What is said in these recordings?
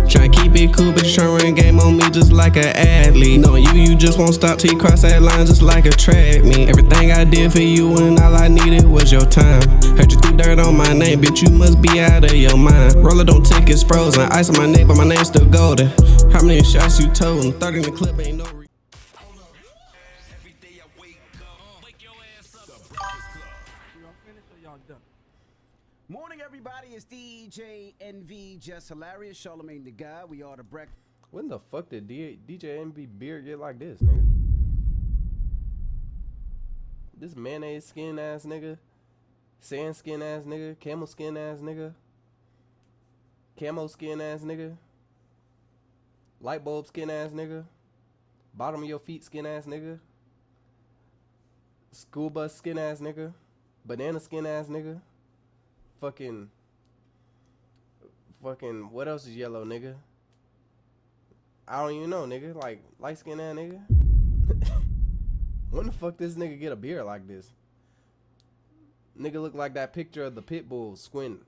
Tryna keep it cool, but you tryna run game on me just like an athlete. Knowing you just won't stop till you cross that line just like a track meet. Everything I did for you and all I needed was your time. Heard you threw dirt on my name, bitch, you must be out of your mind. Roller don't tick, it's frozen. Ice on my neck, but my name's still golden. How many shots you told? 30 in the clip, ain't no Morning, everybody. It's DJ NV, Just Hilarious, Charlamagne the Guy. We are the breakfast. When the fuck did DJ NV beard get like this, nigga? This mayonnaise skin ass nigga, sand skin ass nigga, camel skin ass nigga, camo skin ass nigga, light bulb skin ass nigga, bottom of your feet skin ass nigga, school bus skin ass nigga, banana skin ass nigga. Fucking, what else is yellow, nigga? I don't even know, nigga. Like, light skin ass nigga? When the fuck this nigga get a beard like this? Nigga look like that picture of the pit bull squinting.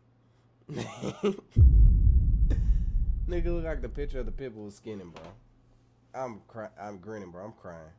Nigga look like the picture of the pit bull skinning, bro. I'm grinning, bro. I'm crying.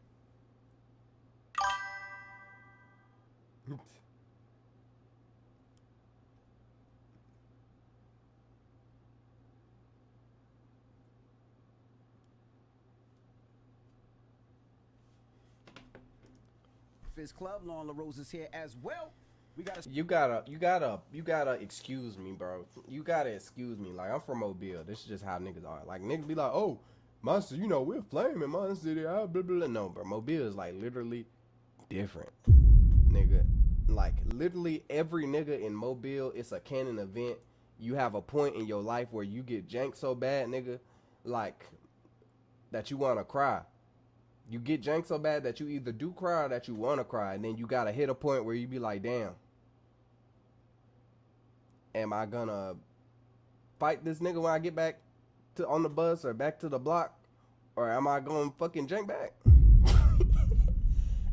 Club, Lauren LaRose is here as well. We gotta. You gotta excuse me, bro. You gotta excuse me. Like, I'm from Mobile. This is just how niggas are. Like, niggas be like, oh, my city, you know, we're flaming my city. Blah, blah, blah. No, bro. Mobile is like literally different, nigga. Like, literally every nigga in Mobile, it's a canon event. You have a point in your life where you get janked so bad, nigga, like, that you wanna cry. You get janked so bad that you either do cry or that you want to cry. And then you got to hit a point where you be like, damn. Am I going to fight this nigga when I get back on the bus or back to the block? Or am I going to fucking jank back?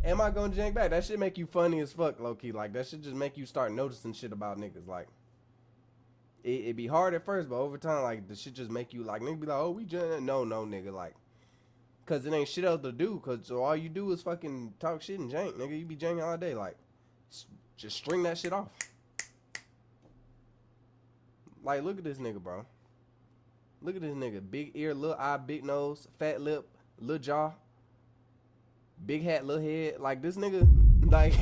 Am I going to jank back? That shit make you funny as fuck, low-key. Like, that shit just make you start noticing shit about niggas. Like, it be hard at first, but over time, like, the shit just make you, like, niggas be like, oh, we jank. No, nigga, like. Cause it ain't shit else to do. Cause all you do is fucking talk shit and jank, nigga. You be janking all day. Like, just string that shit off. Like, look at this nigga, bro. Look at this nigga. Big ear, little eye, big nose, fat lip, little jaw, big hat, little head. Like, this nigga, like,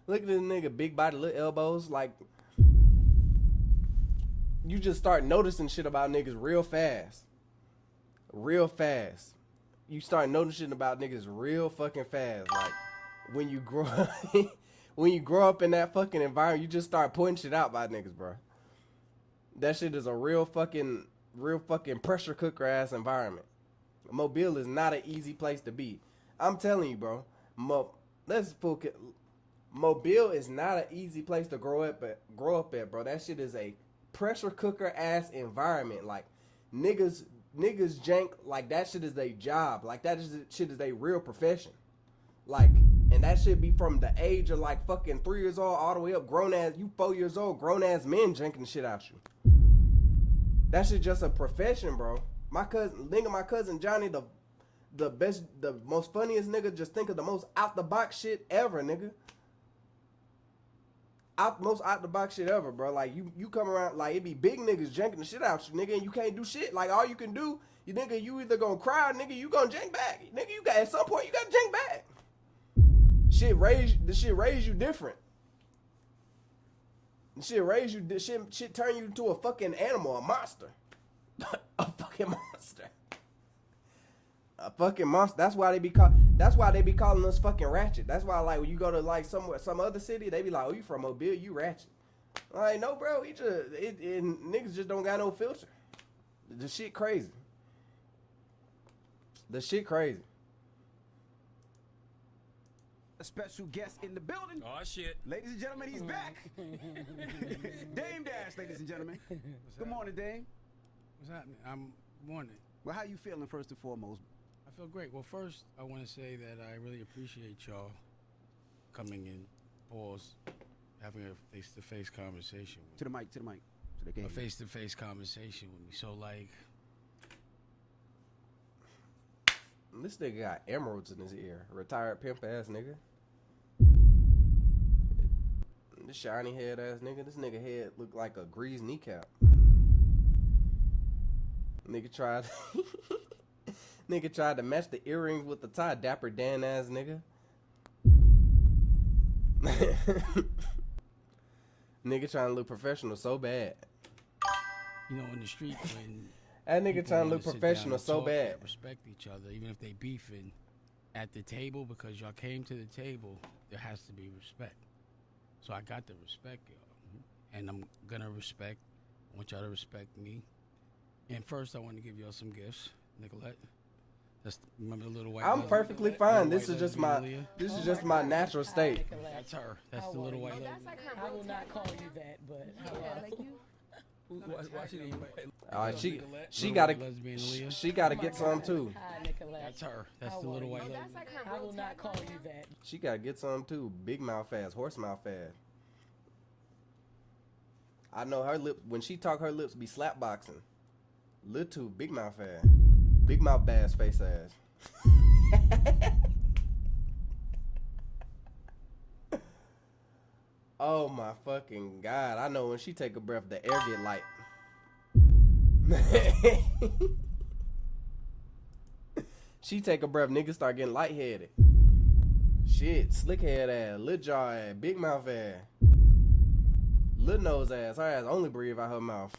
look at this nigga. Big body, little elbows. Like, you just start noticing shit about niggas real fast. Real fast. You start noticing about niggas real fucking fast. Like, when you grow up in that fucking environment, you just start pointing shit out by niggas, bro. That shit is a real fucking pressure cooker ass environment. Mobile is not an easy place to be. I'm telling you, bro. Mobile is not an easy place to grow up at, bro. That shit is a pressure cooker ass environment. Like, niggas jank like that shit is their job. Like, that shit is their real profession. Like, and that shit be from the age of like fucking 3 years old all the way up, grown ass, you 4 years old, grown ass men janking shit out you. That shit just a profession, bro. My cousin Johnny, the best, the most funniest nigga, just think of the most out the box shit ever, nigga. Most out the box shit ever, bro. Like, you come around, like, it be big niggas janking the shit out you, nigga, and you can't do shit. Like, all you can do, you either gonna cry, nigga, you gonna jank back. Nigga, at some point you gotta jank back. The shit raise you different. Shit turn you into a fucking animal, a monster. A fucking monster. A fucking monster. That's why they be calling us fucking ratchet. That's why, like, when you go to like some other city, they be like, oh, you from Mobile, you ratchet. I'm like, no, bro, niggas just don't got no filter. The shit crazy. A special guest in the building. Oh shit. Ladies and gentlemen, he's back. Dame Dash, ladies and gentlemen. Good morning, Dame. What's happening? Morning. Well, how you feeling first and foremost? I feel great. Well, first, I want to say that I really appreciate y'all coming in, having a face-to-face conversation. To the mic. for the game. a face-to-face conversation with me. So like, This nigga got emeralds in his ear. Retired pimp ass nigga. This shiny head ass nigga. This nigga head look like a greased kneecap. Nigga tried Nigga tried to match the earrings with the tie. Dapper Dan ass nigga. Nigga trying to look professional so bad. you know, in the street when That nigga people trying to wanna look sit down professional and so talk bad. and respect each other, even if they beefing at the table, because y'all came to the table, there has to be respect. So I got to respect y'all, and I'm gonna respect. I want y'all to respect me. And first, I want to give y'all some gifts, Nicolette. That's, remember the little white. I'm lesbian? perfectly Little fine. white This is just my lesbian, Aaliyah? this is just my natural state. That's her. That's the little white. Oh, lesbian. that's like her I will real not title. call you that, but Yeah, like you. Why she didn't? She Little gotta white lesbian Aaliyah. she gotta get some too. hi, Nicolette. That's her. That's How the are little you? white. Oh, lesbian. that's like her I real will not call title you now? that. She gotta get some too. Big mouth ass, horse mouth ass. I know her lip when she talk. Her lips be slap boxing. Little big mouth ass, big mouth bass face ass. Oh my fucking god! I know when she take a breath, the air get light. She take a breath, niggas start getting lightheaded. Shit, slick head ass, lit jaw ass, big mouth ass, lit nose ass. Her ass only breathe out her mouth.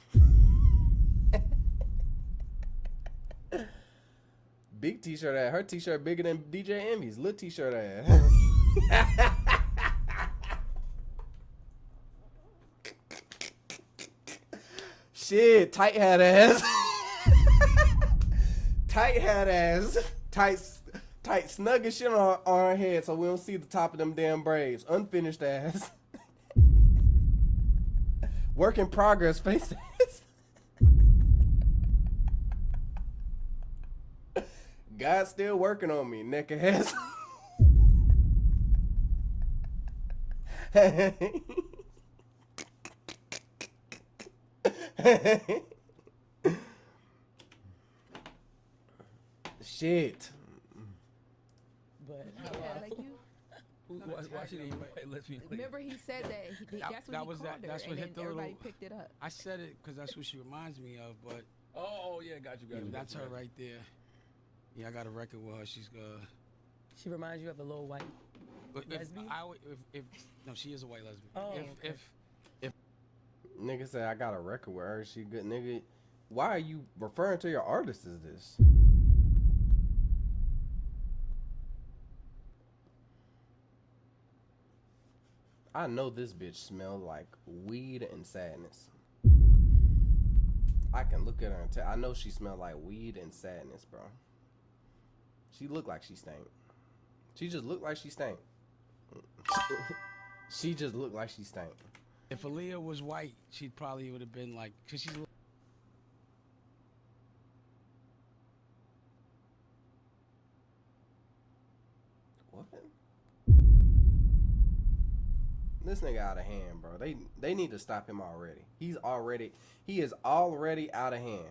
Big t-shirt ass. Her t-shirt bigger than DJ Envy's. Lit t-shirt ass. Shit, tight hat ass. Tight hat ass. Tight snug as shit on her head so we don't see the top of them damn braids. Unfinished ass. Work in progress face ass. God's still working on me, neck ass. Shit. But Yeah, like you. Why she didn't? Lesbian Aaliyah. Remember he said that. That's what that he was called that- her, that's what and hit then the everybody little- picked it up. I said it because that's what she reminds me of, but Oh yeah, got you. that's her right there. Yeah, I got a record with her. She's she reminds you of a little white. Lesbian? No, she is a white lesbian. Oh, okay. If Nigga said I got a record with her. She good. Nigga, why are you referring to your artist as this? I know this bitch smell like weed and sadness. I can look at her and tell. I know she smell like weed and sadness, bro. She look like she stank. She just look like she stank. She just look like she stank. if Aaliyah was white, she probably would have been like, cause she's. What? This nigga out of hand, bro. They need to stop him already. He is already out of hand.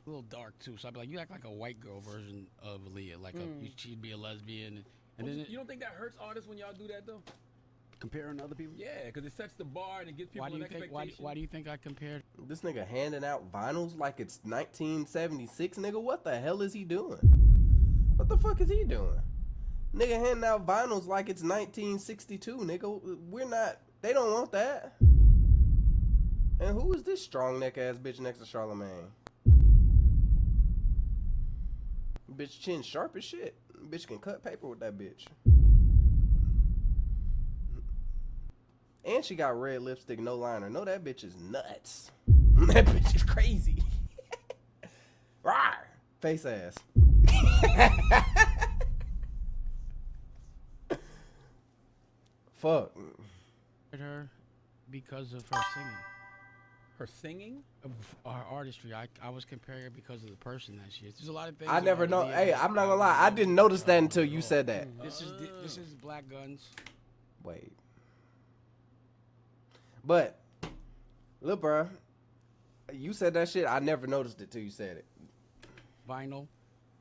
A little dark too, so I'd be like, you act like a white girl version of Aaliyah, like she'd be a lesbian, and then You don't think that hurts artists when y'all do that though? Comparing other people. Yeah, because it sets the bar and it gives people why do an you think expectation. why do you think I compared? This nigga handing out vinyls like it's 1976, nigga. What the hell is he doing? What the fuck is he doing? Nigga handing out vinyls like it's 1962, nigga. We're not. They don't want that. And who is this strong neck ass bitch next to Charlamagne? Bitch chin sharp as shit. Bitch can cut paper with that bitch. And she got red lipstick, no liner. No, that bitch is nuts. That bitch is crazy. Rawr! Face ass. Fuck. Her because of her singing, Her singing? of her artistry. I was comparing her because of the person that she is. There's a lot of things. I never about know. Aaliyah Hey, that I'm not gonna lie. I didn't notice that until you said that. This is Black Guns. Wait. But, look, bruh. You said that shit. I never noticed it till you said it. Vinyl,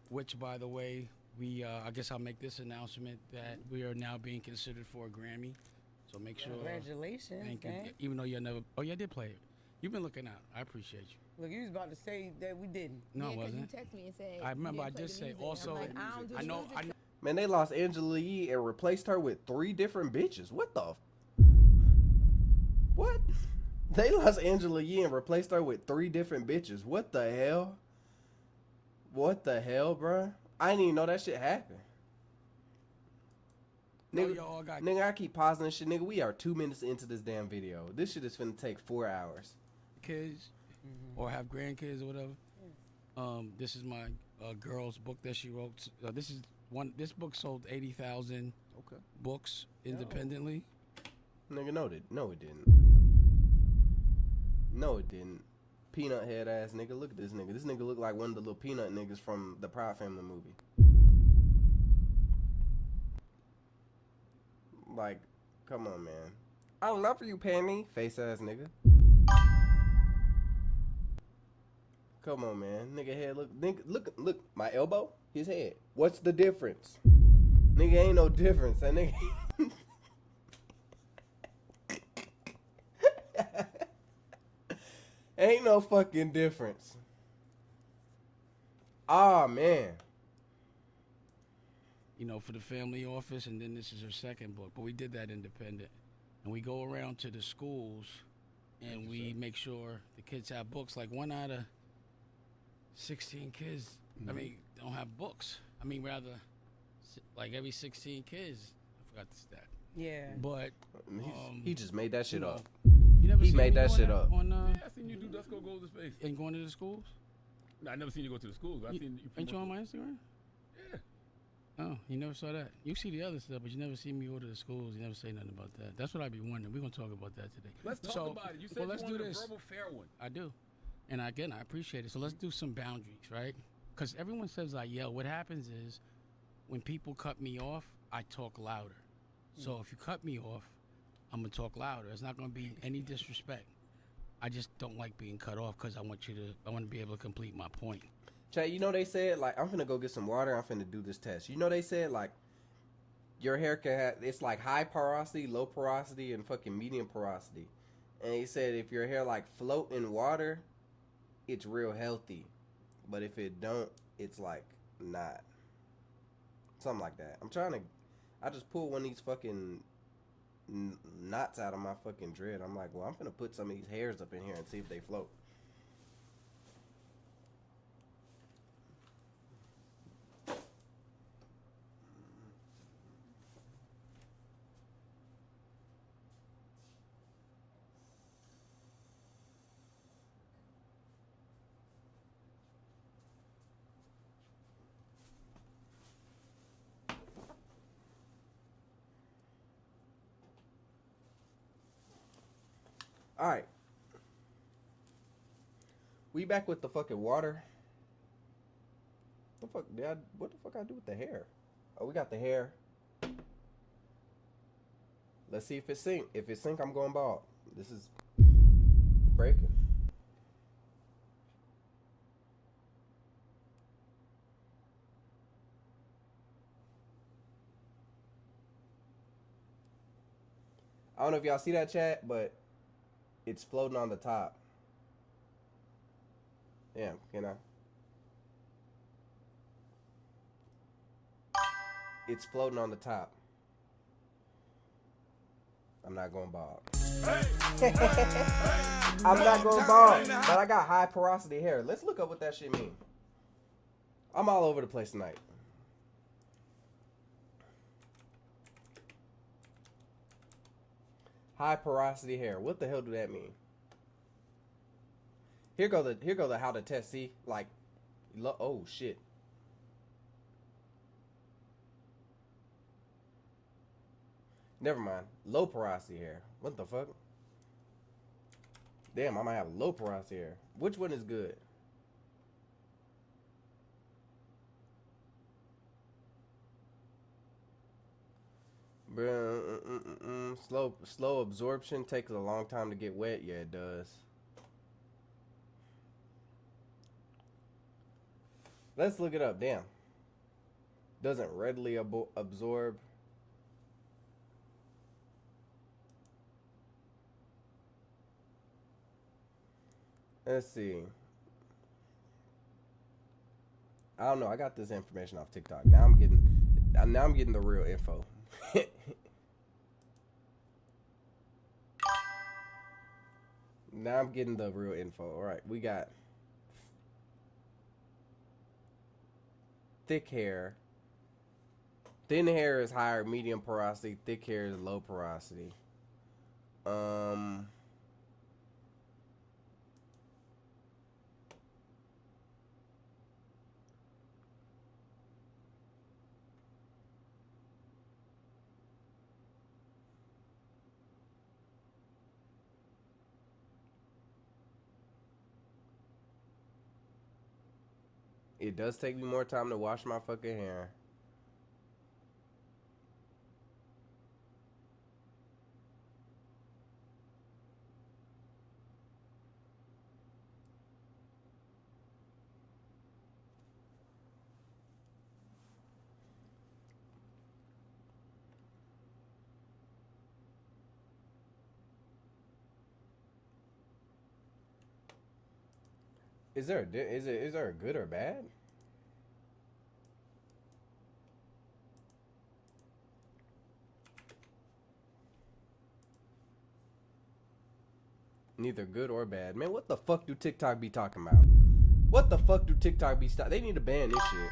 which by the way, we I guess I'll make this announcement that we are now being considered for a Grammy. So make sure. Congratulations, Thank you. gang. Even though you never. Oh yeah, I did play it. You've been looking out. I appreciate you. Look, you was about to say that we didn't. No, Yeah, it 'cause wasn't. you text me and said. I remember you I didn't play did the say music. also. I'm like, I don't do I know. music. Man, they lost Angela Yee and replaced her with 3 different bitches. What the? What? They lost Angela Yee and replaced her with 3 different bitches. What the hell? What the hell, bruh? I didn't even know that shit happened. No, Nigga, y'all got. nigga, I keep pausing this shit. Nigga, we are 2 minutes into this damn video. This shit is finna take 4 hours. Kids or have grandkids or whatever. This is my girl's book that she wrote. This book sold 80,000 books independently. Nigga, no, it didn't. No, it didn't. Peanut head ass nigga. Look at this nigga. This nigga look like one of the little peanut niggas from the Proud Family movie. Like, come on, man. I love you, Penny. Face ass nigga. Come on, man. Nigga head look. My elbow, his head. What's the difference? Nigga ain't no difference. That nigga. Ain't no fucking difference. Ah, man. You know, for the family office, and then this is her second book. But we did that independent. And we go around to the schools, and we make sure the kids have books. Like 1 out of 16 kids, don't have books. Rather, like every 16 kids, I forgot the stat. Yeah. But He just made that shit up. You never He seen made me that doing shit up. On, Yeah, I seen you do Dusko Goes to Space. and going to the schools? No, I never seen you go to the schools. But I seen you. Ain't you on my Instagram? Yeah. Oh, you never saw that. You see the other stuff, but you never see me go to the schools. You never say nothing about that. That's what I be wondering. We're gonna talk about that today. Let's talk about it. You said let's you do wanted a this. verbal fair one. I do, and again, I appreciate it. So let's do some boundaries, right? Because everyone says I yell. What happens is when people cut me off, I talk louder. So if you cut me off, I'm gonna talk louder. It's not gonna be any disrespect. I just don't like being cut off because I want to be able to complete my point. Chat, you know they said, like, I'm finna go get some water. I'm finna do this test. You know they said, like, your hair can have, it's like high porosity, low porosity, and fucking medium porosity. And he said if your hair, like, float in water, it's real healthy. But if it don't, it's, like, not. Something like that. I just pulled one of these fucking knots out of my fucking dread. I'm like, well, I'm finna put some of these hairs up in here and see if they float. Alright. We back with the fucking water. What the fuck I do with the hair? Oh, we got the hair. Let's see if it sink. If it sink, I'm going bald. This is breaking. I don't know if y'all see that, chat, but it's floating on the top. Damn, can I? It's floating on the top. I'm not going bald. I'm not going bald, but I got high porosity hair. Let's look up what that shit mean. I'm all over the place tonight. High porosity hair. What the hell do that mean? Here go the how to test. See, like, oh shit. Never mind. Low porosity hair. What the fuck? Damn, I might have low porosity hair. Which one is good? Slow absorption takes a long time to get wet. Yeah, it does. Let's look it up. Damn. Doesn't readily absorb. Let's see. I don't know. I got this information off TikTok. Now I'm getting the real info. Now I'm getting the real info. All right, we got thick hair. Thin hair is higher medium porosity. Thick hair is low porosity. It does take me more time to wash my fucking hair. Is there a good or bad? Neither good or bad. Man, what the fuck do TikTok be talking about? What the fuck do TikTok be They need to ban this shit.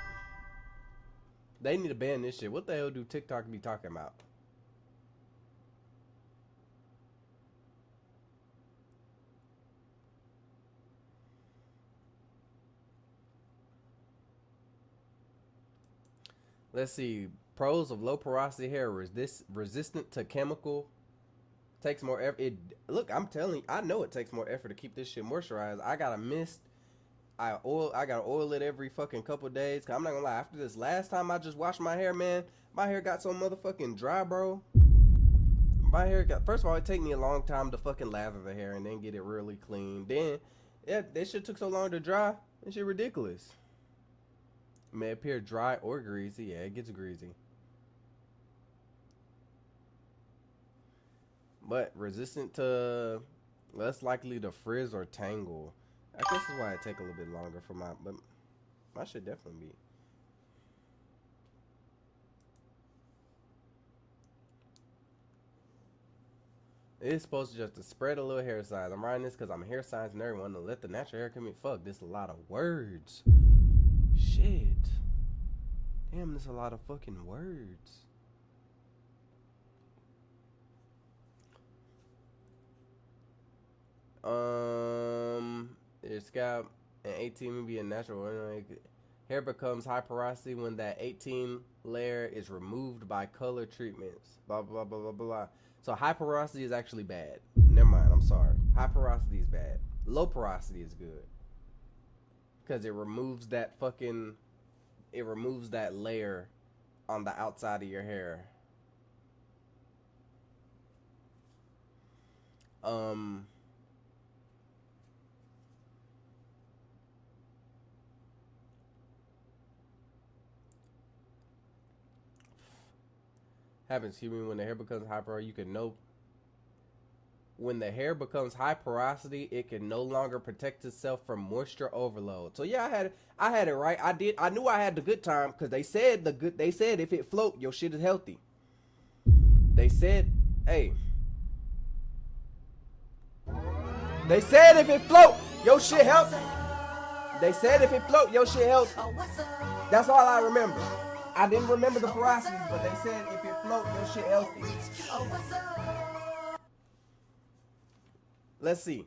They need to ban this shit. What the hell do TikTok be talking about? Let's see. Pros of low porosity hair. Resistant to chemical. Takes more effort. Look, I'm telling you, I know it takes more effort to keep this shit moisturized. I got a mist. I gotta oil it every fucking couple days. Cause I'm not gonna lie, after this last time I just washed my hair, man, my hair got so motherfucking dry, bro. My hair got, first of all, it take me a long time to fucking lather the hair and then get it really clean. Then, yeah, that shit took so long to dry. That shit ridiculous. It may appear dry or greasy. Yeah, it gets greasy. But resistant to, less likely to frizz or tangle. I guess that's why it take a little bit longer for but my shit definitely be. It's supposed to just to spread a little hair size. I'm writing this because I'm a hair science and everyone to let the natural hair come in. Fuck, this is a lot of words. Shit. Damn, this is a lot of fucking words. Your scalp and 18 will be a natural. Hair becomes high porosity when that 18 layer is removed by color treatments. Blah blah blah blah blah. So high porosity is actually bad. Never mind. I'm sorry. High porosity is bad. Low porosity is good because it removes that layer on the outside of your hair. Happens human when the hair becomes high porosity. You can know when the hair becomes high porosity, it can no longer protect itself from moisture overload. So yeah, I had it right. I knew I had the good time because they said if it float, your shit is healthy. They said, hey. They said if it float, your shit healthy. They said if it float, your shit healthy. That's all I remember. I didn't remember the porosities, but they said if it float, your shit healthy. Let's see.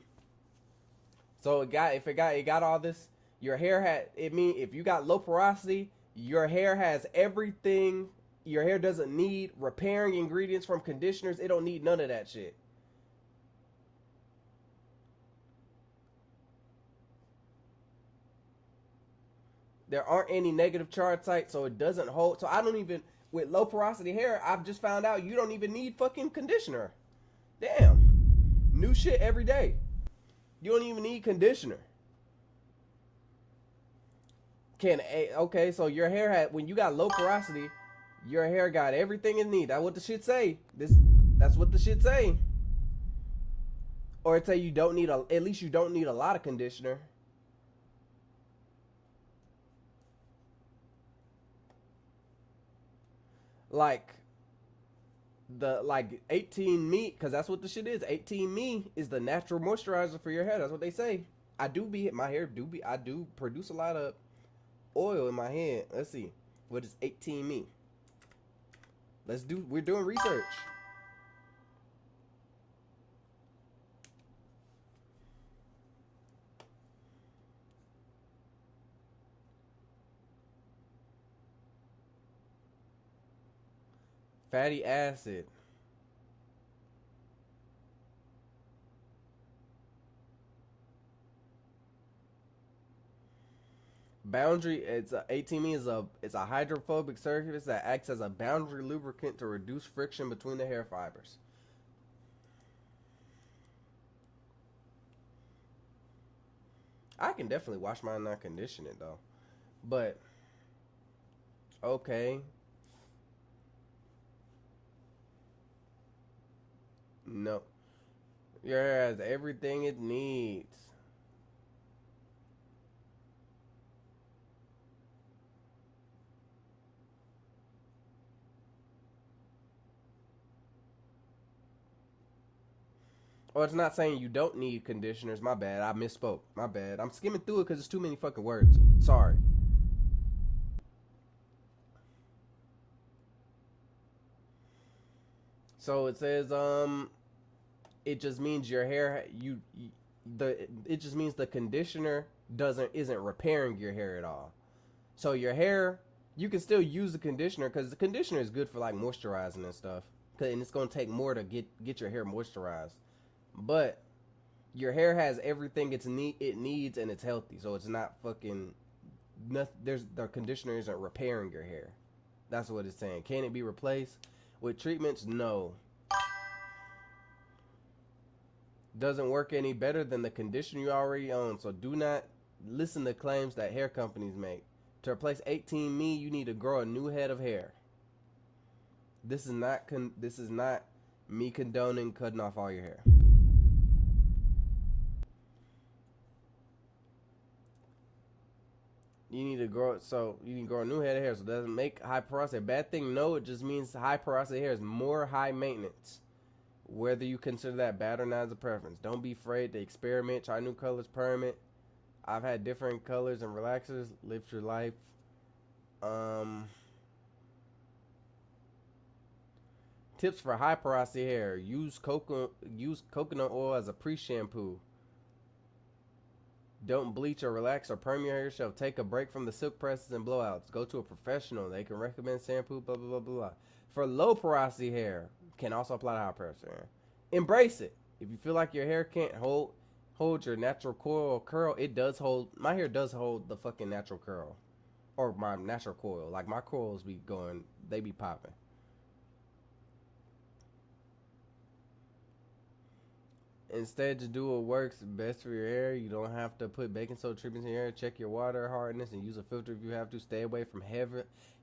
So it got all this. Your hair had, if you got low porosity, your hair has everything. Your hair doesn't need repairing ingredients from conditioners. It don't need none of that shit. There aren't any negative charge sites, so it doesn't hold. So I don't even, with low porosity hair, I've just found out you don't even need fucking conditioner. Damn. New shit every day. You don't even need conditioner. Okay, so your hair had, when you got low porosity, your hair got everything it needs. That's what the shit say. That's what the shit say. Or it say you don't need at least you don't need a lot of conditioner. Like 18 me, because that's what the shit is. 18 me is the natural moisturizer for your hair. That's what they say. I do produce a lot of oil in my head. Let's see. What is 18 me? We're doing research. Fatty acid. Boundary, it's a 18 it's a hydrophobic surface that acts as a boundary lubricant to reduce friction between the hair fibers. I can definitely wash mine and not condition it though. But okay. No. Your hair has everything it needs. Oh, it's not saying you don't need conditioners. My bad. I misspoke. My bad. I'm skimming through it because it's too many fucking words. Sorry. So it says it just means your hair it just means the conditioner isn't repairing your hair at all. So your hair, you can still use the conditioner because the conditioner is good for like moisturizing and stuff. And it's gonna take more to get your hair moisturized. But your hair has everything it needs and it's healthy, so it's not fucking nothing. The conditioner isn't repairing your hair. That's what it's saying. Can it be replaced with treatments? No. Doesn't work any better than the conditioner you already own. So do not listen to claims that hair companies make. To replace 18 me, you need to grow a new head of hair. This is not me condoning cutting off all your hair. You need to grow a new head of hair, so it doesn't make high porosity a bad thing. No, it just means high porosity hair is more high maintenance. Whether you consider that bad or not is a preference. Don't be afraid to experiment, try new colors, permit. I've had different colors and relaxers. Live your life. Tips for high porosity hair: use coconut oil as a pre-shampoo. Don't bleach or relax or perm your hair yourself. Take a break from the silk presses and blowouts. Go to a professional. They can recommend shampoo, blah, blah, blah, blah. For low porosity hair, can also apply to high porosity hair. Embrace it. If you feel like your hair can't hold your natural coil or curl, it does hold. My hair does hold the fucking natural curl. Or my natural coil. Like my coils be going, they be popping. Instead, just do what works best for your hair. You don't have to put baking soda treatments in your hair. Check your water hardness and use a filter if you have to. Stay away from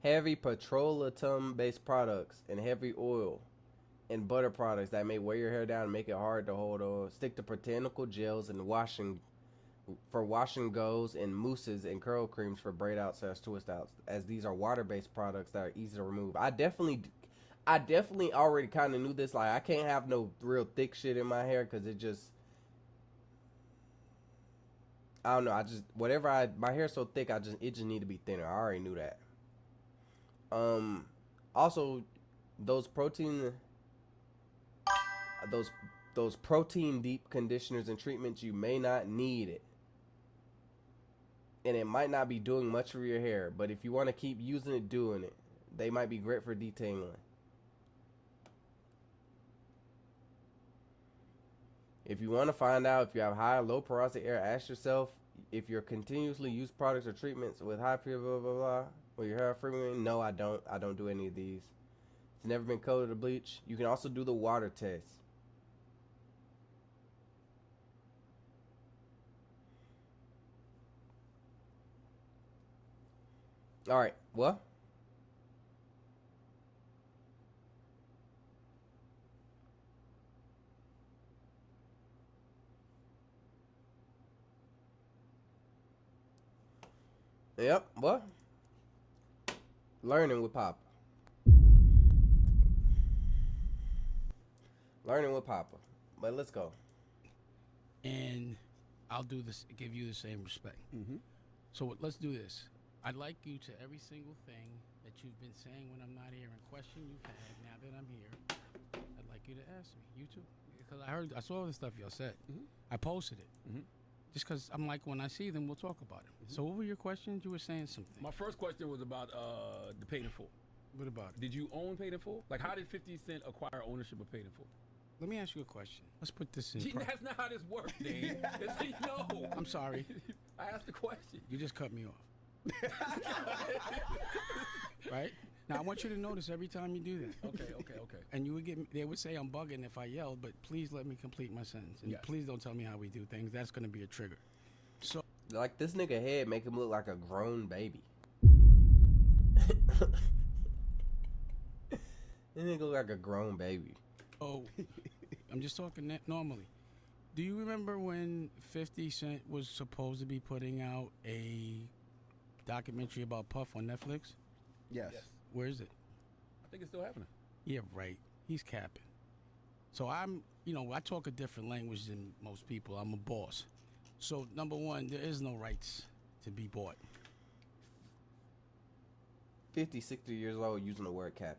heavy petroleum-based products and heavy oil and butter products that may wear your hair down and make it hard to hold on. Stick to botanical gels and washing goes and mousses and curl creams for braid outs / twist outs, as these are water-based products that are easy to remove. I definitely already kind of knew this. Like, I can't have no real thick shit in my hair because it just, I don't know. My hair's so thick, it just need to be thinner. I already knew that. Also, those protein deep conditioners and treatments, you may not need it. And it might not be doing much for your hair, but if you want to keep using it, doing it, they might be great for detangling. If you want to find out if you have high or low porosity hair, ask yourself if you're continuously use products or treatments with high pure blah blah blah or your hair frequently. No, I don't do any of these. It's never been colored or bleached. You can also do the water test. All right. What? Yep. What? Learning with Poppa. Learning with Poppa. But let's go. And I'll do this. Give you the same respect. So let's do this. I'd like you to every single thing that you've been saying when I'm not here and question you've had now that I'm here. I'd like you to ask me. You too, because I saw the stuff y'all said. I posted it. Just because I'm like, when I see them, we'll talk about it. So what were your questions? You were saying something. My first question was about the Paid in Full. What about it? Did you own Paid in Full? Like, how did 50 Cent acquire ownership of Paid in Full? Let me ask you a question. Let's put this in. That's not how this works, Dan. No. I'm sorry. I asked the question. You just cut me off. Right? Now I want you to notice every time you do that. Okay. And you would they would say I'm bugging if I yelled, but please let me complete my sentence. And Yes. please don't tell me how we do things. That's going to be a trigger. So Like, this nigga head make him look like a grown baby. This nigga look like a grown baby. Oh, I'm just talking normally. Do you remember when 50 Cent was supposed to be putting out a documentary about Puff on Netflix? Yes. Where is it? I think it's still happening. Yeah, right. He's capping. So I talk a different language than most people. I'm a boss. So number one, there is no rights to be bought. 50, 60 years old using the word cap.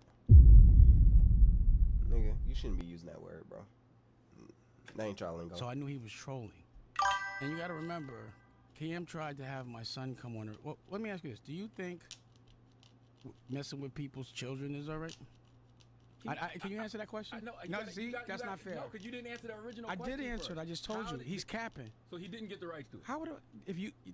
Nigga, you shouldn't be using that word, bro. That ain't y'all lingo. So I knew he was trolling. And you got to remember, KM tried to have my son come on. Well, let me ask you this. Do you think messing with people's children is all right? Can you answer that question? That's not fair. No, because you didn't answer the original I question. did answer it. I just told you. He's capping. So he didn't get the rights to it. How would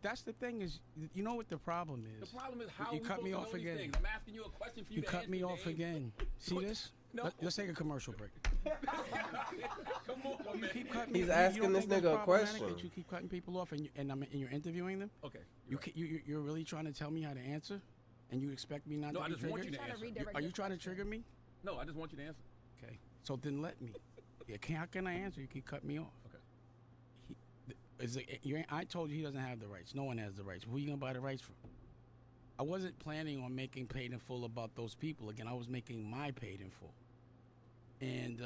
that's the thing is, you know what the problem is? The problem is how you we cut me supposed off to know these again. things? I'm asking you a question for you to cut answer, me off Dave. again. See this? No. Let's take a commercial break. Come on, man. Keep cutting me. He's you asking don't this think that's nigga a problematic question. that you keep cutting people off and you're interviewing them. Okay. You're really trying to tell me how to answer, and you expect me not No, to I be just want triggered? you to answer. Are you trying to trigger me? No, I just want you to answer. Okay. So then let me. Yeah. How can I answer? You keep cutting me off. Okay. I told you he doesn't have the rights. No one has the rights. Who are you gonna buy the rights from? I wasn't planning on making Paid in Full about those people. Again, I was making my Paid in Full. And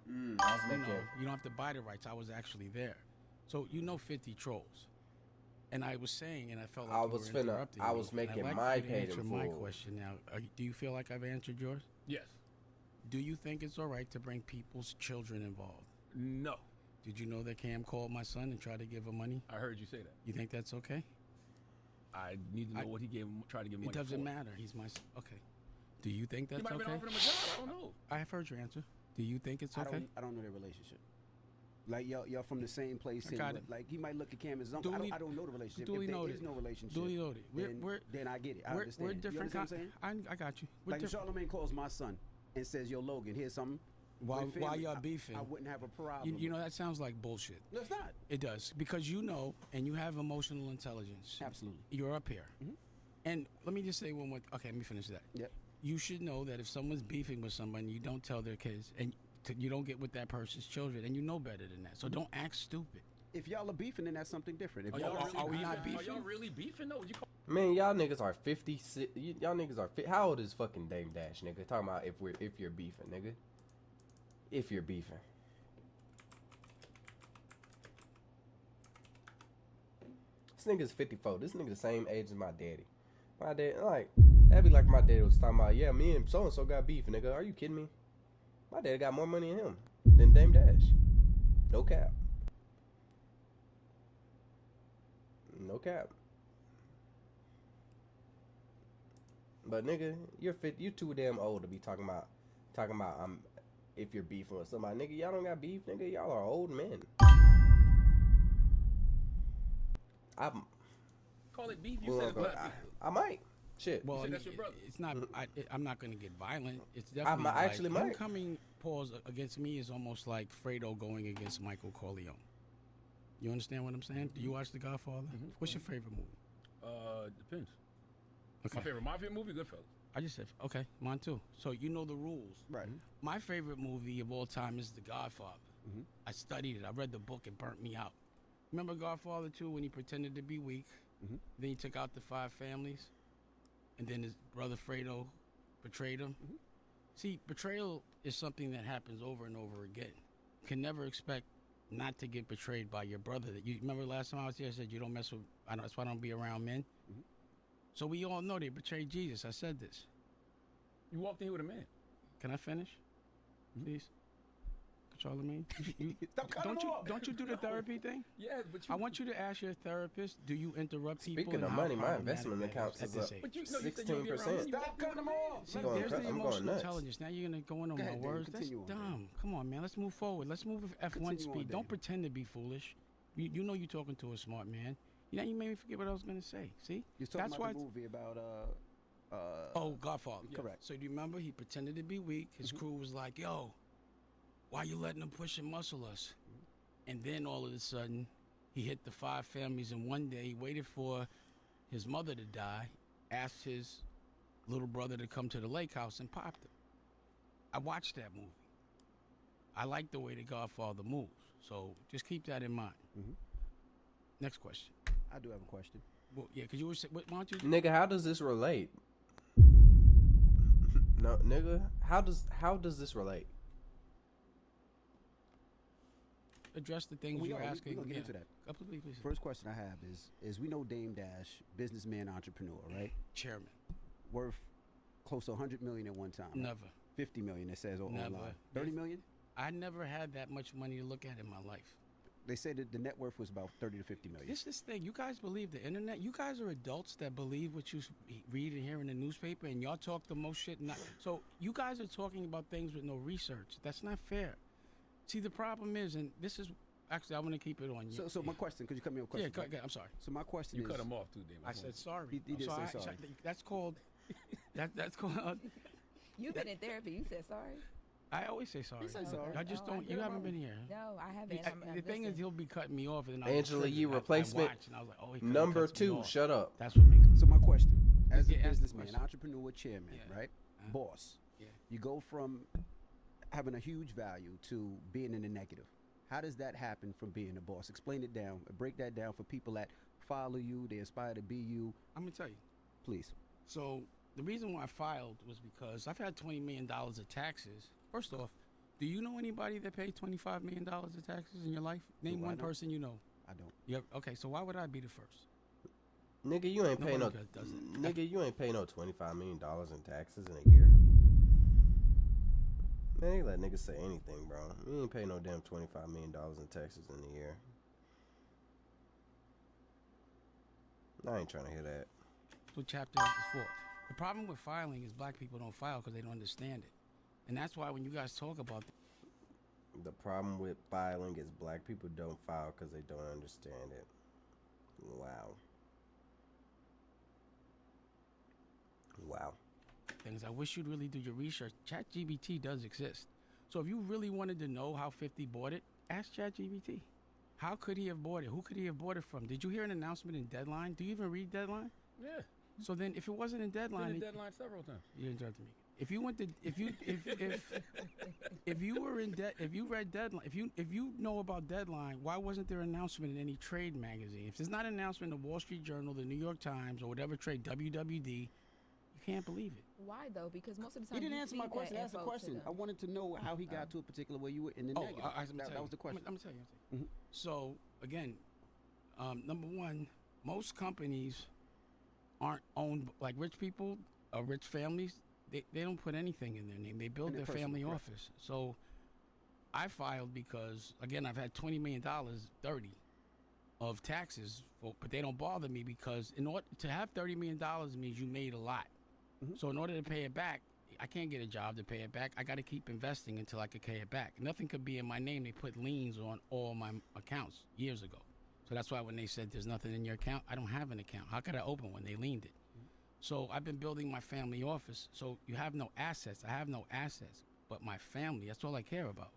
you don't have to buy the rights. I was actually there. So 50 trolls. And I was saying, and I felt like I you was were interrupting I me, was and I'd making like my you to Paid answer in my Full. question now. Do you feel like I've answered yours? Yes. Do you think it's all right to bring people's children involved? No. Did you know that Cam called my son and tried to give him money? I heard you say that. You think that's okay? I need to know what he tried to give money It doesn't for. matter. He's my son. Okay. Do you think that's He might have okay? been offering him a job. I don't know. I have heard your answer. Do you think it's okay? I don't know their relationship. Like y'all from the same place. I got and it. Like he might look at Cam as uncle. I don't know the relationship. Duly If there noted. is no relationship, Duly noted. then I get it. I understand. We're different. You understand what I'm saying? I got you. We're Like if different. Charlamagne calls my son and says, "Yo, Logan, here's something." While with family, y'all beefing, I wouldn't have a problem. you know that sounds like bullshit. No, it's not. It does, because you know, and you have emotional intelligence. Absolutely. You're up here. And let me just say one more. Okay, let me finish that. Yep. You should know that if someone's beefing with someone, you don't tell their kids, and you don't get with that person's children, and you know better than that. So don't act stupid. If y'all are beefing, then that's something different. If Are y'all y'all really we not beefing? Are beefing? y'all really beefing? No. Man, y'all niggas are 50. Y'all niggas are. How old is fucking Dame Dash, nigga? Talking about if you're beefing, nigga. If you're beefing. This nigga's 54. This nigga the same age as my daddy. My dad, that'd be like my daddy was talking about, yeah, me and so-and-so got beef, nigga. Are you kidding me? My daddy got more money than him than Dame Dash. No cap. No cap. But nigga, you're too damn old to be talking about if you're beefing with somebody. Nigga, y'all don't got beef, nigga. Y'all are old men. Call it beef. You said it's not beef. I might. Shit. Well, said that's your brother. it's not. I'm not going to get violent. It's definitely. I actually him might. coming pause against me is almost like Fredo going against Michael Corleone. You understand what I'm saying? Do you watch The Godfather? What's your favorite movie? Depends. My favorite mafia movie, Goodfellas. I just said, okay, mine too. So you know the rules. Right. My favorite movie of all time is The Godfather. I studied it. I read the book. It burnt me out. Remember Godfather 2 when he pretended to be weak? Then he took out the 5 families. And then his brother Fredo betrayed him. See, betrayal is something that happens over and over again. You can never expect not to get betrayed by your brother. That you remember last time I was here, I said you don't mess with, that's why I don't be around men. So we all know they betrayed Jesus. I said this. You walked in here with a man. Can I finish, please? Charlamagne, Stop cutting him off. don't you do the therapy thing? Yeah, but you. I want you to ask your therapist, do you interrupt people? Speaking and of how money, my problematic investment that accounts at is this up age? But you know, you said you'll be around 16%. men. Stop cutting him off. See, going there's cra- the I'm going emotional nuts. intelligence. Now you're gonna go in on Go my ahead, David. words. That's Continue on, dumb. David. Come on, man. Let's move forward. Let's move with F1 Continue on, speed. David. Don't pretend to be foolish. You know you're talking to a smart man. You made me forget what I was gonna say. See, You're talking that's why. about the movie about Oh, Godfather. Correct. So do you remember he pretended to be weak? His crew was like, "Yo, why you letting him push and muscle us?" And then all of a sudden, he hit the 5 families in one day. He waited for his mother to die, asked his little brother to come to the lake house and popped him. I watched that movie. I like the way the Godfather moves. So just keep that in mind. Next question. I do have a question. Well, yeah, because you were saying, why don't you? Nigga, how does this relate? No, nigga, how does this relate? Address the things We you're are. asking. We're gonna get into that. Please. First question I have is we know Dame Dash, businessman, entrepreneur, right? Chairman. Worth close to 100 million at one time. Right? Never. 50 million. It says Never. online. 30 million. I never had that much money to look at in my life. They said that the net worth was about 30 to 50 million. This thing. You guys believe the internet? You guys are adults that believe what you read and hear in the newspaper, and y'all talk the most shit. So you guys are talking about things with no research. That's not fair. See, the problem is, and this is actually, I want to keep it on you. So my question, could you cut me off? Yeah, Question? I'm sorry. So my question You is, cut him off too, Damon. I said sorry. He did I'm say sorry. That's called. That's called. You've been in therapy. You said sorry. I always say sorry. He said sorry. I just Oh, I don't. get You it haven't wrong. been here. No, I haven't. The thing is, he'll be cutting me off, and then Angela Yee I replacement watched, and I was like, oh, he Number cuts me 2, off. shut up. That's what makes me. So my question, as a Yeah, ask the businessman, question. entrepreneur, chairman, Yeah. right, boss, Yeah. you go from having a huge value to being in the negative. How does that happen from being a boss? Explain it down. Break that down for people that follow you, they aspire to be you. I'm gonna tell you. Please. So the reason why I filed was because I've had $20 million of taxes. First off, do you know anybody that paid $25 million of taxes in your life? Name Do I one know? person you know. I don't. Yep. Okay, so why would I be the first? Nigga, you ain't pay no. Nobody does it. Nigga, you ain't pay no $25 million in taxes in a year. Man, they let niggas say anything, bro. You ain't pay no damn $25 million in taxes in a year. I ain't trying to hear that. That's what chapter is for. The problem with filing is black people don't file because they don't understand it. And that's why when you guys talk about The problem with filing is black people don't file because they don't understand it. Wow. Wow. things, I wish you'd really do your research. ChatGPT does exist. So if you really wanted to know how 50 bought it, ask ChatGPT. How could he have bought it? Who could he have bought it from? Did you hear an announcement in Deadline? Do you even read Deadline? Yeah. So then, if it wasn't in Deadline, Been in Deadline several times. you interrupted me. If you went to, if you were in if you read Deadline, if you know about Deadline, why wasn't there an announcement in any trade magazine? If there's not an announcement in the Wall Street Journal, the New York Times, or whatever trade, WWD, you can't believe it. Why though? Because most of the time He didn't you answer feed my that question. That's the info to question. them. I wanted to know how he got to a particular way you were in the negative. That was the question. I'm gonna tell you. So again, number one, most companies aren't owned like rich people, rich families. They don't put anything in their name. They build In their their personal, family correct. office. So I filed because again I've had $20 million, 30 of taxes, but they don't bother me because in order to have $30 million means you made a lot. So in order to pay it back, I can't get a job to pay it back. I got to keep investing until I can pay it back. Nothing could be in my name. They put liens on all my accounts years ago. So that's why when they said there's nothing in your account, I don't have an account. How could I open one? They liened it. So I've been building my family office. So you have no assets. I have no assets, but my family, that's all I care about.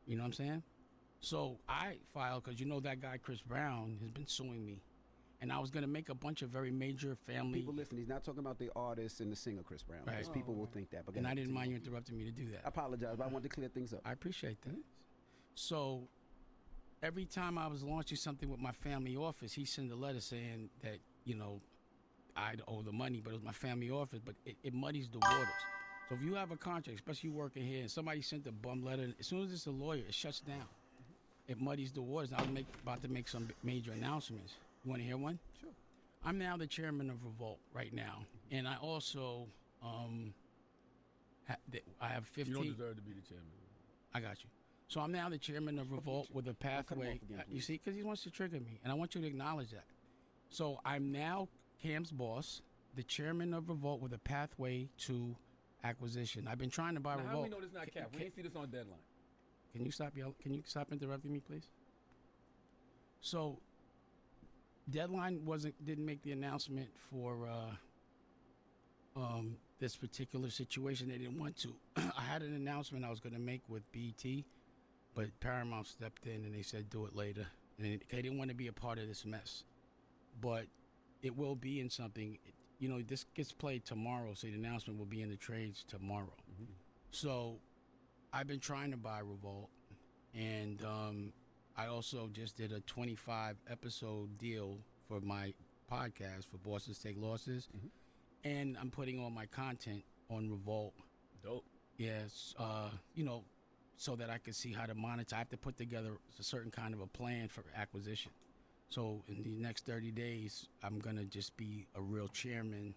You know what I'm saying? So I filed because you know that guy, Chris Brown, has been suing me. and I was gonna make a bunch of very major family. People listen. He's not talking about the artist and the singer Chris Brown. Right. Because people will think that. But go And I ahead, didn't mind you continue. interrupting me to do that. I apologize, but I wanted to clear things up. I appreciate that. So every time I was launching something with my family office, he sent a letter saying that, you know, I'd owe the money, but it was my family office, but it muddies the waters. So if you have a contract, especially you working here, and somebody sent a bum letter, as soon as it's a lawyer, it shuts down. It muddies the waters. I was about to make some major announcements. You want to hear one? Sure. I'm now the chairman of Revolt right now, and I also I have 15. You don't deserve to be the chairman. I got you. So I'm now the chairman of Revolt with a pathway. off again, You please. see, because he wants to trigger me, and I want you to acknowledge that. So I'm now Cam's boss, the chairman of Revolt with a pathway to acquisition. I've been trying to buy Now, how do Revolt. we know this not cap? We ain't see this on deadline. Can you stop yelling? Can you stop interrupting me, please? So, Deadline didn't make the announcement for this particular situation. They didn't want to. I had an announcement I was going to make with BT, but Paramount stepped in and they said do it later. And they didn't want to be a part of this mess. But it will be in something. You know, this gets played tomorrow, so the announcement will be in the trades tomorrow. So, I've been trying to buy Revolt, and I also just did a 25 episode deal for my podcast for Bosses Take Losses, and I'm putting all my content on Revolt. Dope. Yes, you know, so that I can see how to monetize. I have to put together a certain kind of a plan for acquisition. So in the next 30 days, I'm gonna just be a real chairman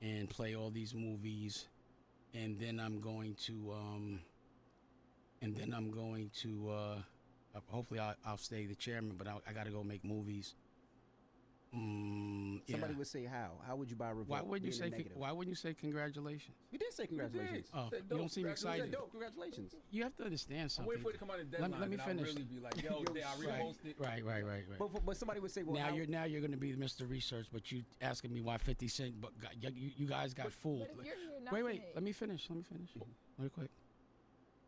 and play all these movies, and then I'm going to hopefully I'll stay the chairman, but I got to go make movies. Somebody would say how? How would you buy Revolt? Why wouldn't you being say? a negative? Why wouldn't you say congratulations? You did say congratulations. Oh, Said you dope. don't seem excited. You said dope. Congratulations. You have to understand I'm something. waiting for it to come out of deadline. Let me and finish. I'll really be like, yo, I reposted. Right. But somebody would say, well, Now how, you're going to be Mr. Research, but you asking me why 50 Cent, but you guys got fooled. But if you're here Wait, announcing it- let me finish. Real quick.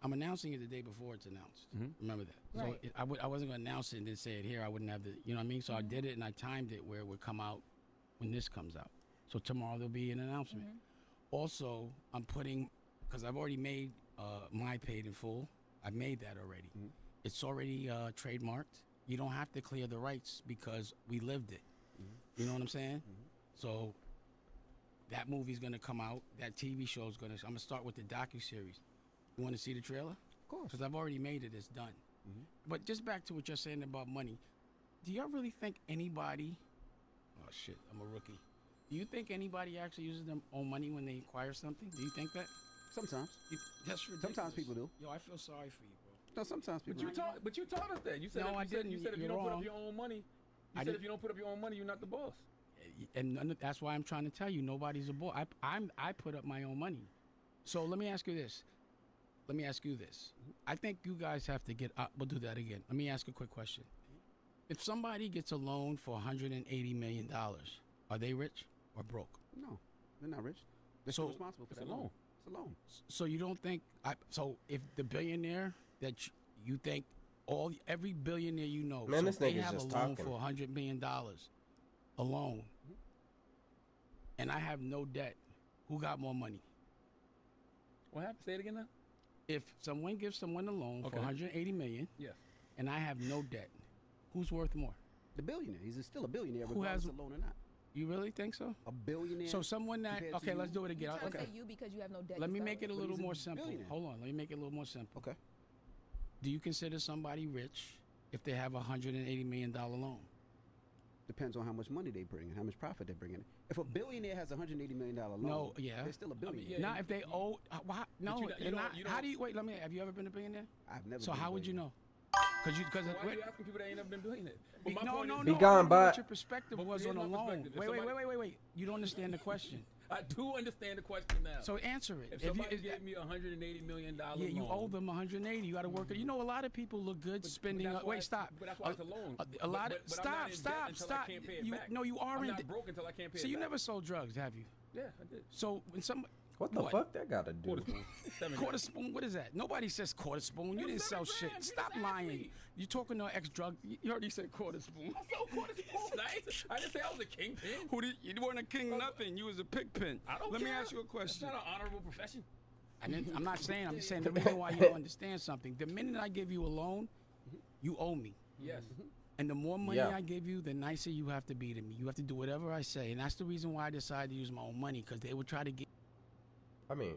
I'm announcing it the day before it's announced. Remember that. Right. So I wasn't going to announce it and then say it here. I wouldn't have the, you know what I mean? So I did it and I timed it where it would come out when this comes out. So tomorrow there'll be an announcement. Also, I'm putting, because I've already made my Paid in Full. I've made that already. It's already trademarked. You don't have to clear the rights because we lived it. You know what I'm saying? So that movie's going to come out. That TV show's going to, I'm going to start with the docuseries. You want to see the trailer? Of course. Because I've already made it. It's done. But just back to what you're saying about money. Do y'all really think anybody... Oh, shit. I'm a rookie. Do you think anybody actually uses their own money when they acquire something? Do you think that? Sometimes. That's ridiculous. Sometimes people do. Yo, I feel sorry for you, bro. No, sometimes people But you taught us that. You said No, I you said, didn't. You said if you You're don't put wrong. up your own money, I if didn't- you don't put up your own money, you're not the boss. And that's why I'm trying to tell you, nobody's a boy. I put up my own money. So let me ask you this. I think you guys have to get. We'll do that again. Let me ask a quick question. If somebody gets a loan for $180 million, are they rich or broke? No, they're not rich. They're So- still responsible for It's that a loan. loan. It's a loan. So you don't think? So if the billionaire that you think every billionaire you know, Man, so this if they nigga's have just a loan talking. for $100 million alone, and I have no debt, who got more money? What happened? Say it again now. If someone gives someone a loan for Okay. $180 million, Yes. and I have no debt, who's worth more? The billionaire. He's still a billionaire, Who regardless has- of loan or not. You really think so? A billionaire. So someone that compared to okay, you. let's do it again. You're trying to Okay, say you because you have no debt. let me yourself. make it a But little he's a more simple. billionaire. Hold on, let me make it a little more simple. Okay. Do you consider somebody rich if they have a $180 million loan? Depends on how much money they bring and how much profit they bring in. If a billionaire has a $180 million loan, No, yeah. they're still a billionaire. yeah. Not if they owe. No, you they're don't- not. you How don't- do you wait? Let me. Have you ever been a billionaire? I've never. So been a how would you billionaire. know? Because So why are you asking people that ain't never been doing it? But my no, point no, is, no. Be gone, I don't know but- what your perspective But was here's on a my loan. perspective. If Wait. somebody- You don't understand the question. I do understand the question now. So answer it. if you, somebody gave me $180 million yeah, you loan, owe them 180. You got to work it. You know, a lot of people look good spending. that's why Wait, stop. But that's why it's a loan. A lot of But I'm not in debt stop. until I can't pay it You back. no, you are I'm in. not broke until I can't pay So it you back. never sold drugs, have you? Yeah, I did. So when What the fuck that got to do? Quarter spoon. 7 Quarter spoon, what is that? Nobody says quarter spoon. You didn't sell shit. Stop lying. You talking to an ex-drug. You already said quarter spoon. I sold quarter spoon. I didn't say I was a kingpin. You weren't a king nothing. You was a pigpen. I don't Let me care. ask you a question. It's not an honorable profession. I'm not saying. I'm just saying the reason why you don't understand something. The minute I give you a loan, you owe me. Yes. And the more money Yeah. I give you, the nicer you have to be to me. You have to do whatever I say. And that's the reason why I decided to use my own money, because they would try to get. I mean,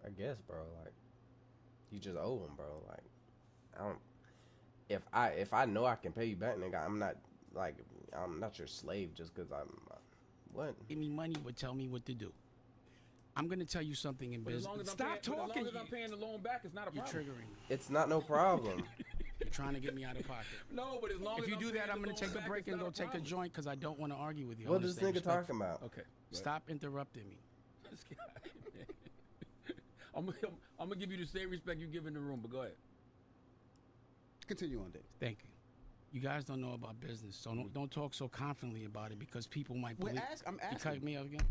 I guess, bro. Like, you just owe him, bro. Like, I don't. If I know I can pay you back, nigga, I'm not your slave just because I'm. What? Give me money, but tell me what to do. I'm gonna tell you something in But as business. long as I'm Stop paying, talking. As long as I'm paying the loan back, it's not a You're problem. triggering me. It's not no problem. You're trying to get me out of pocket. No, but as long If as you I'm do paying that, I'm the gonna loan take a back, break it's and not go take a problem. joint because I don't want to argue with you. I What wanna this stay nigga respectful. talking about? Okay. Stop interrupting me. This guy. I'm gonna give you the same respect you give in the room, but go ahead. Continue on, Dave. Thank you. You guys don't know about business, so don't talk so confidently about it because people might believe. I'm You asking. cut me off again?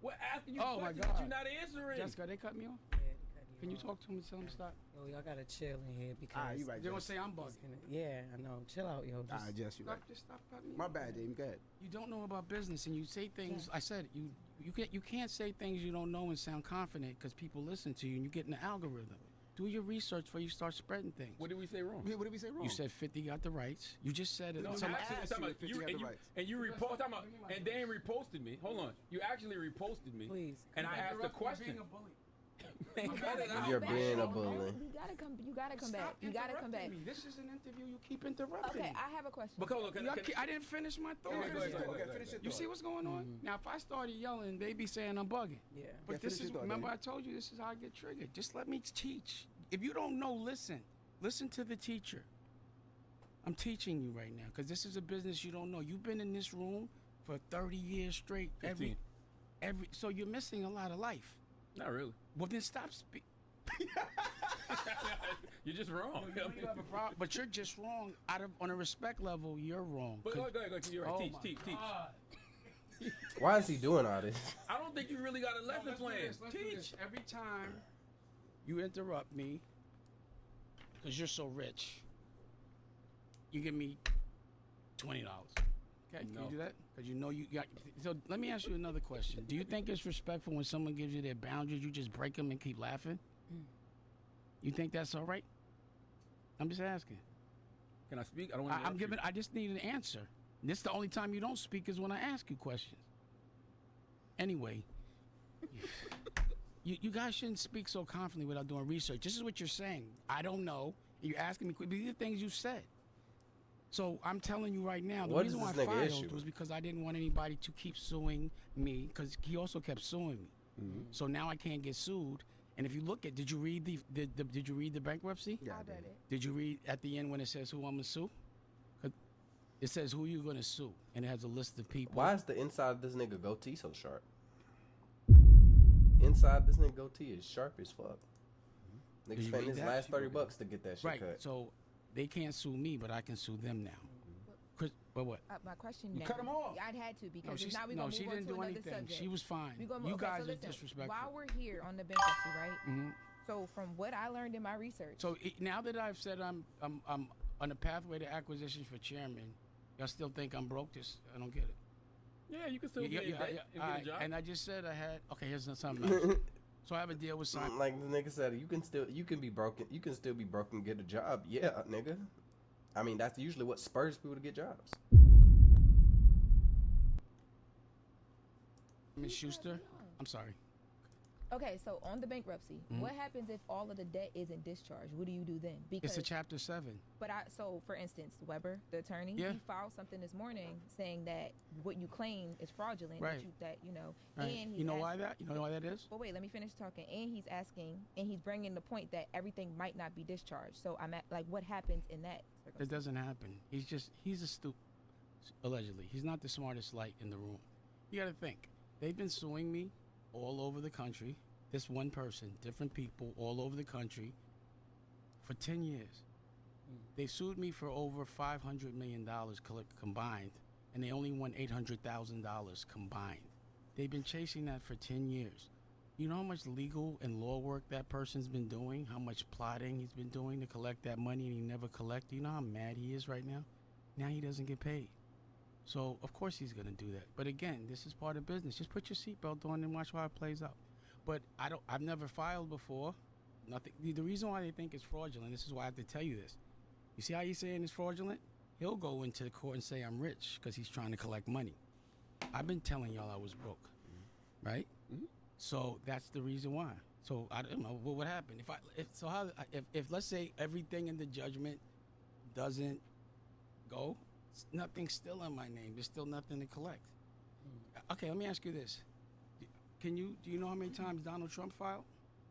We're asking you Oh, my questions that God. you're not answering. Jessica, they cut me off? Yeah, they cut Can you off. talk to them and tell them to stop? Yo, y'all gotta chill in here because You right, They're gonna Jess. say I'm it's bugging. gonna- yeah, I know. Chill out, yo. Just, Jess, you right. Stop, just stop cutting me My off. bad, Dave. Go ahead. You don't know about business and you say things. I said you can't say things you don't know and sound confident because people listen to you and you get in the algorithm. Do your research before you start spreading things. What did we say wrong? What did we say wrong? You said 50 got the rights. You just said it. No, So I'm actually, asking talking you about if you, you have and the you, rights. and you repost, talking about, and Dan reposted me. Hold on, you actually reposted me, please. and I asked a question. Man, cut it out. You're Back. being a No, bully. You gotta come. You gotta come back. You gotta come back. This is an interview. You keep interrupting. Okay, me. I have a question. Because look, I didn't finish my thought. Go ahead, go ahead, go ahead, Okay, go finish ahead. your You see what's going on? Now, if I started yelling, they be saying I'm bugging. Yeah. But Yeah, this finish is, your thought, remember Danny. I told you this is how I get triggered. Just let me teach. If you don't know, listen. Listen to the teacher. I'm teaching you right now because this is a business you don't know. You've been in this room for 30 years straight. 15. So you're missing a lot of life. Not really. Well, then stop speaking. You're just wrong. But you're just wrong. On a respect level, you're wrong. But go ahead. You're right. Oh Teach, my teach. Why is he doing all this? I don't think you really got a lesson plan. Let's do Teach. this. Every time you interrupt me, because you're so rich, you give me $20. Okay, No. can you do that? Because you know you got. So let me ask you another question. Do you think it's respectful when someone gives you their boundaries, you just break them and keep laughing? You think that's all right? I'm just asking. Can I speak? I don't want to. I'm giving. I just need an answer. This the only time you don't speak is when I ask you questions. Anyway, you guys shouldn't speak so confidently without doing research. This is what you're saying. I don't know. You're asking me. These are things you said. So I'm telling you right now, the What is reason why I this nigga filed issue? was because I didn't want anybody to keep suing me because he also kept suing me. So now I can't get sued. And if you look at, did you read the bankruptcy? Yeah, I I read did. it. Did you read at the end when it says who I'm gonna sue? It says who you're gonna sue, and it has a list of people. Why is the inside of this nigga goatee so sharp? Inside this nigga goatee is sharp as fuck. Did Nigga you spent read his that? last $30 to get that shit Right. cut. So they can't sue me, but I can sue them now. But what? My question You now. cut 'em off. I'd had to because No, if not, we're gonna she move on didn't to do another anything. subject. She was fine. We gonna, You okay, guys so are listen, disrespectful. While we're here on the bankruptcy, right? hmm So from what I learned in my research, So now that I've said I'm on the pathway to acquisition for chairman, y'all still think I'm broke? I don't get it. Yeah, you can still Yeah, get yeah, a yeah, and all get right, a job. and I just said I had. Okay, here's something else. So I have a deal with Simon. Like the nigga said, you can still be broken. You can still be broken and get a job. Yeah, nigga. I mean, that's usually what spurs people to get jobs. Miss Schuster. I'm sorry. okay, so on the bankruptcy, what happens if all of the debt isn't discharged? What do you do then? It's a Chapter 7. So for instance, Weber, the attorney, Yeah. he filed something this morning saying that what you claim is fraudulent. Right. That you know, Right. and he's You know why asking- that? You know why that is? But wait, let me finish talking. And he's asking, and he's bringing the point that everything might not be discharged. So I'm at like, what happens in that? It circumstance? doesn't happen. He's a stupid. Allegedly, he's not the smartest light in the room. You got to think. They've been suing me all over the country. This one person, different people all over the country for 10 years. They sued me for over $500 million combined, and they only won $800,000 combined. They've been chasing that for 10 years. You know how much legal and law work that person's been doing? How much plotting he's been doing to collect that money and he never collected? You know how mad he is right now? Now he doesn't get paid. So, of course he's going to do that. But again, this is part of business. Just put your seatbelt on and watch how it plays out. But I've never filed before. Nothing. The reason why they think it's fraudulent, this is why I have to tell you this. You see how he's saying it's fraudulent? He'll go into the court and say I'm rich because he's trying to collect money. I've been telling y'all I was broke, right? Mm-hmm. So that's the reason why. So I don't know what would happen if let's say everything in the judgment doesn't go, nothing's still in my name. There's still nothing to collect. Okay, let me ask you this: do you know how many times Donald Trump filed?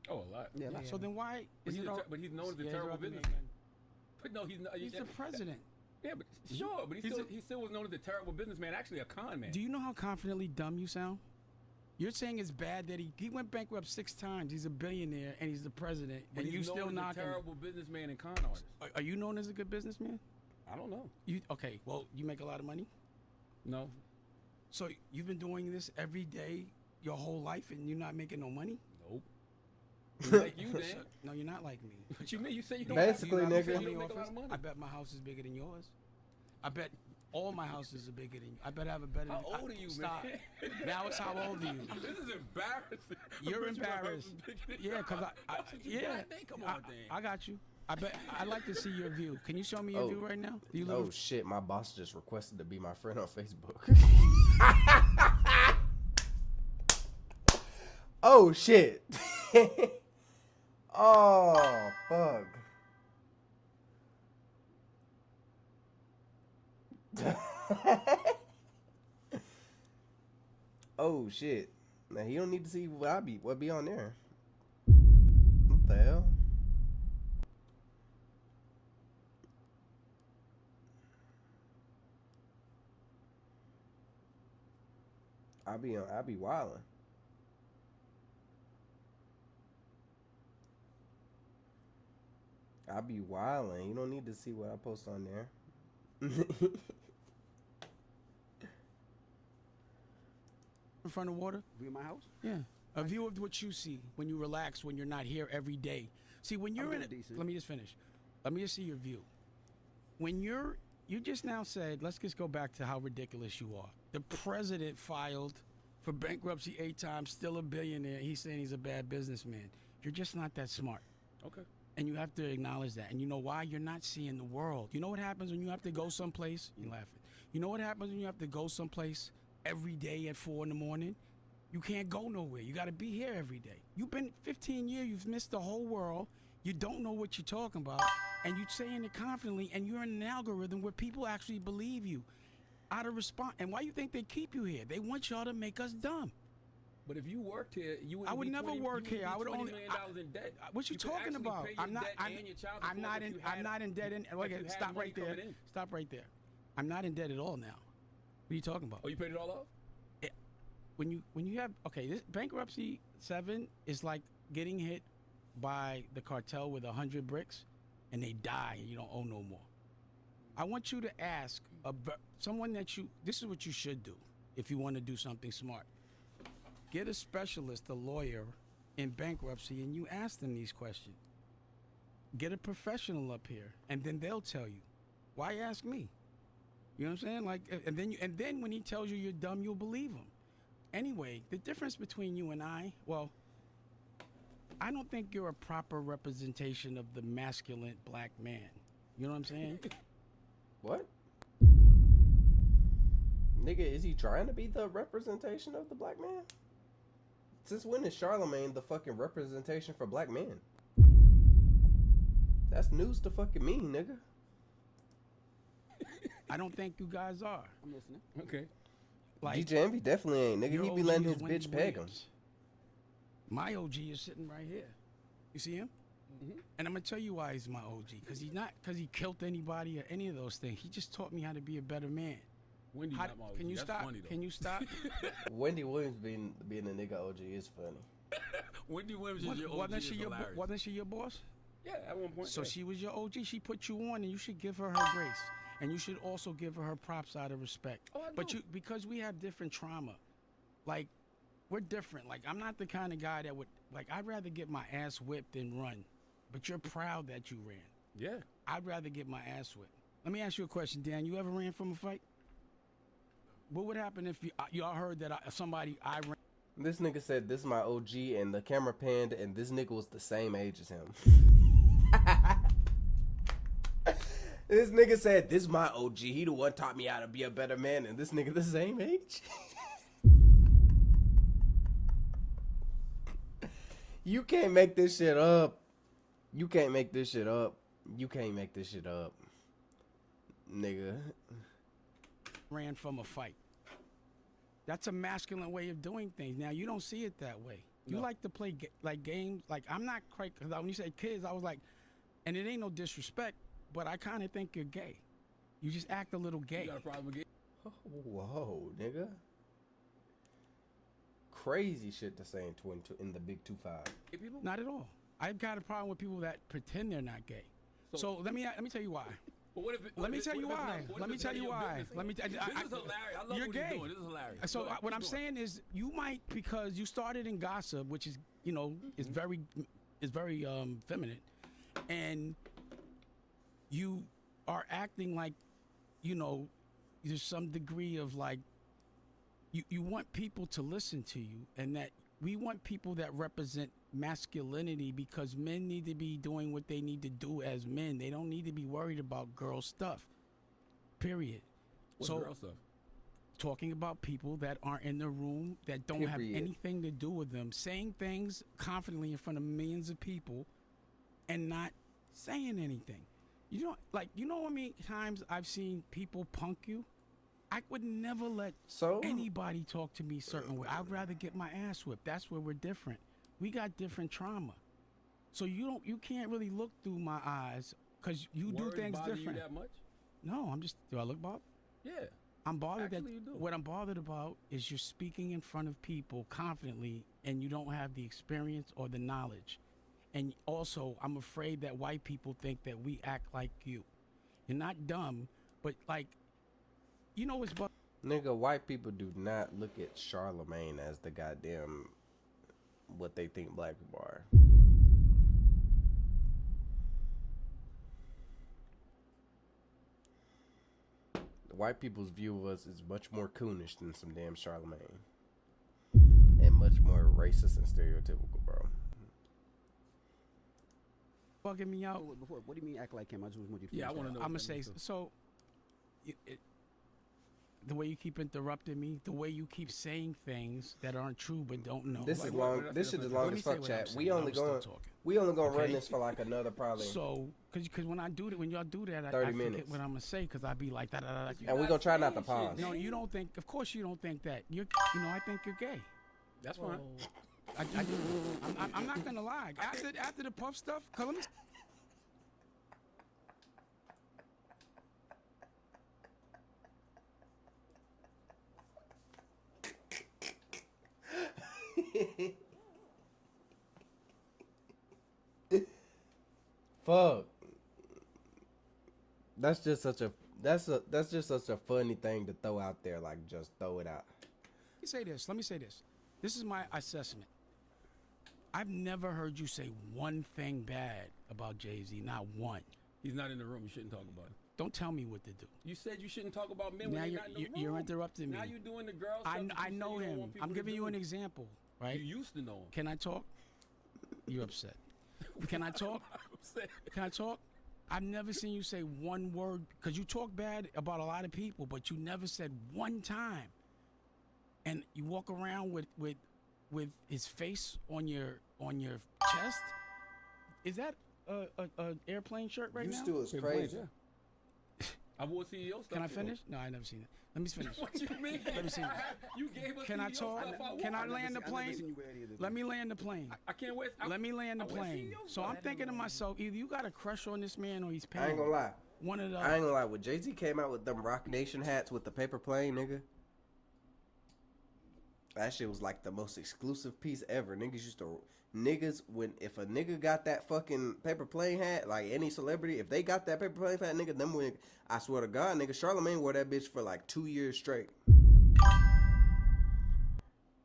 Oh, a lot. Yeah. So then why? But he's known as a terrible businessman. But no, he's not. He's the president. Yeah, but sure, but he still was known as a terrible businessman. Actually, a con man. Do you know how confidently dumb you sound? You're saying it's bad that he went bankrupt 6 times. He's a billionaire and he's the president, but and you still not a terrible businessman and con artist. Are you known as a good businessman? I don't know. Okay? Well, you make a lot of money. No. So you've been doing this every day your whole life, and you're not making no money? Nope. Like you, Dan. No, you're not like me. What you mean? You say you don't. Basically, have, you nigga. don't make a lot of money. I bet my house is bigger than yours. I bet all my houses are bigger than you. I bet I have a better. How old are you, stop. man? Now it's how old are you? This is embarrassing. You're embarrassed. Yeah, because Come on, Dan. I got you. I bet I'd like to see your view. Can you show me your view right now? Do you live Shit, my boss just requested to be my friend on Facebook. Oh shit. Oh fuck. Oh shit. Now he don't need to see what be on there. What the hell? I be wildin'. I be wildin'. You don't need to see what I post on there. in front of water? View of my house? Yeah. A view of what you see when you relax, when you're not here every day. See, when you're in it, let me just finish. Let me just see your view. When you just now said, let's just go back to how ridiculous you are. The president filed for bankruptcy 8 times, still a billionaire. He's saying he's a bad businessman. You're just not that smart. Okay. And you have to acknowledge that. And you know why? You're not seeing the world. You know what happens when you have to go someplace? You're laughing. You know what happens when you have to go someplace every day at 4 in the morning? You can't go nowhere. You got to be here every day. You've been 15 years. You've missed the whole world. You don't know what you're talking about. And you're saying it confidently. And you're in an algorithm where people actually believe you out of response. And why you think they keep you here? They want y'all to make us dumb. But if you worked here, you would. I would never work here. I would only. $20 million in debt. What you talking about? I'm not in debt. Stop right there. Stop right there. I'm not in debt at all now. What are you talking about? Oh, you paid it all off? Yeah. When you have this bankruptcy 7 is like getting hit by the cartel with 100 bricks, and they die and you don't owe no more. I want you to ask someone that you. This is what you should do if you want to do something smart. Get a specialist, a lawyer in bankruptcy, and you ask them these questions. Get a professional up here, and then they'll tell you. Why ask me? You know what I'm saying? Like, and then when he tells you you're dumb, you'll believe him. Anyway, the difference between you and I don't think you're a proper representation of the masculine black man. You know what I'm saying? What? Nigga, is he trying to be the representation of the black man? Since when is Charlemagne the fucking representation for black men? That's news to fucking me, nigga. I don't think you guys are. I'm listening. Okay. Like, DJ Envy definitely ain't, nigga. He be letting his bitch peg him. My OG is sitting right here. You see him? Mm-hmm. And I'm gonna tell you why he's my OG. Because he killed anybody or any of those things. He just taught me how to be a better man. Wendy, not my OG. Can you That's stop? Funny, though. Can you stop? Wendy Williams being a nigga OG is funny. Wendy Williams is your OG. Wasn't she your boss? Yeah, at one point. So she was your OG. She put you on, and you should give her her grace. And you should also give her props out of respect. Oh, I but do. because we have different trauma, like we're different. Like, I'm not the kind of guy that would, like, I'd rather get my ass whipped than run. But you're proud that you ran. Yeah. I'd rather get my ass whipped. Let me ask you a question, Dan. You ever ran from a fight? What would happen if y'all heard that I ran? This nigga said this is my OG, and the camera panned, and this nigga was the same age as him. This nigga said this is my OG. He the one taught me how to be a better man, and this nigga the same age. You can't make this shit up. You can't make this shit up. You can't make this shit up, nigga. Ran from a fight. That's a masculine way of doing things. Now, you don't see it that way. You like to play like games. Like, I'm not quite, because when you say kids, I was like, and it ain't no disrespect, but I kind of think you're gay. You just act a little gay. You got a problem with gay? Whoa, nigga. Crazy shit to say in the big 2-5. Not at all. I've got a problem with people that pretend they're not gay. So let me tell you why. But what if Let me tell you why. Let me tell you why. Let me. This is hilarious. I love you're what gay. you're doing. This is hilarious. So what I'm saying is, you might, because you started in gossip, which is, is very feminine, and you are acting like, there's some degree of like, you want people to listen to you, and that we want people that represent masculinity, because men need to be doing what they need to do as men. They don't need to be worried about girl stuff. Period. What's girl stuff? Talking about people that aren't in the room, that don't have anything to do with them, saying things confidently in front of millions of people and not saying anything. You know how many times I've seen people punk you? I would never let anybody talk to me a certain way. I'd rather get my ass whipped. That's where we're different. We got different trauma. So you can't really look through my eyes, because you do things different. You that much? No, do I look bothered? Yeah. I'm bothered. Actually, you do. What I'm bothered about is you're speaking in front of people confidently, and you don't have the experience or the knowledge. And also, I'm afraid that white people think that we act like you. You're not dumb, but like, what's Nigga, white people do not look at Charlemagne as the goddamn what they think black people are. The white people's view of us is much more coonish than some damn Charlemagne. And much more racist and stereotypical, bro. bugging me out? What do you mean act like him? I just want you to I want to know. I'm going to say, so the way you keep interrupting me, the way you keep saying things that aren't true but don't know. This is long. This shit is long as fuck, chat. We only gonna run this for like another probably. So, because when I do that, when y'all do that, I 30 forget minutes. what I'm gonna say, because I be like da da da. And we gonna try not to pause. No, you don't think. Of course, you don't think that. I think you're gay. That's fine. I'm not gonna lie. After the puff stuff, cause let me. Fuck. That's just such a funny thing to throw out there. Like, just throw it out. Let me say this. This is my assessment. I've never heard you say one thing bad about Jay-Z. Not one. He's not in the room. You shouldn't talk about it. Don't tell me what to do. You said you shouldn't talk about men when they're not in the room. You're interrupting me. Now you're doing the girl I stuff. I know him. I'm giving you an example, right? You used to know him. Can I talk? You're upset. Can I talk? Can I talk? I've never seen you say one word, because you talk bad about a lot of people, but you never said one time. And you walk around with his face on your chest. Is that a airplane shirt right now? You still is crazy. I wore CEO stuff. Can I finish? No, I never seen it. Let me finish. What you mean? Let me see. You gave us Can I CEO talk? stuff. Can I land the plane? Let me land the plane. I can't wait. Let me land the plane. So I'm thinking to myself, either you got a crush on this man or he's paying. I ain't gonna lie. One of the. I ain't gonna lie. When Jay-Z came out with them Rock Nation hats with the paper plane, nigga, that shit was like the most exclusive piece ever. If a nigga got that fucking paper plane hat, like any celebrity, if they got that paper plane hat, nigga, I swear to God, nigga, Charlemagne wore that bitch for like 2 years straight.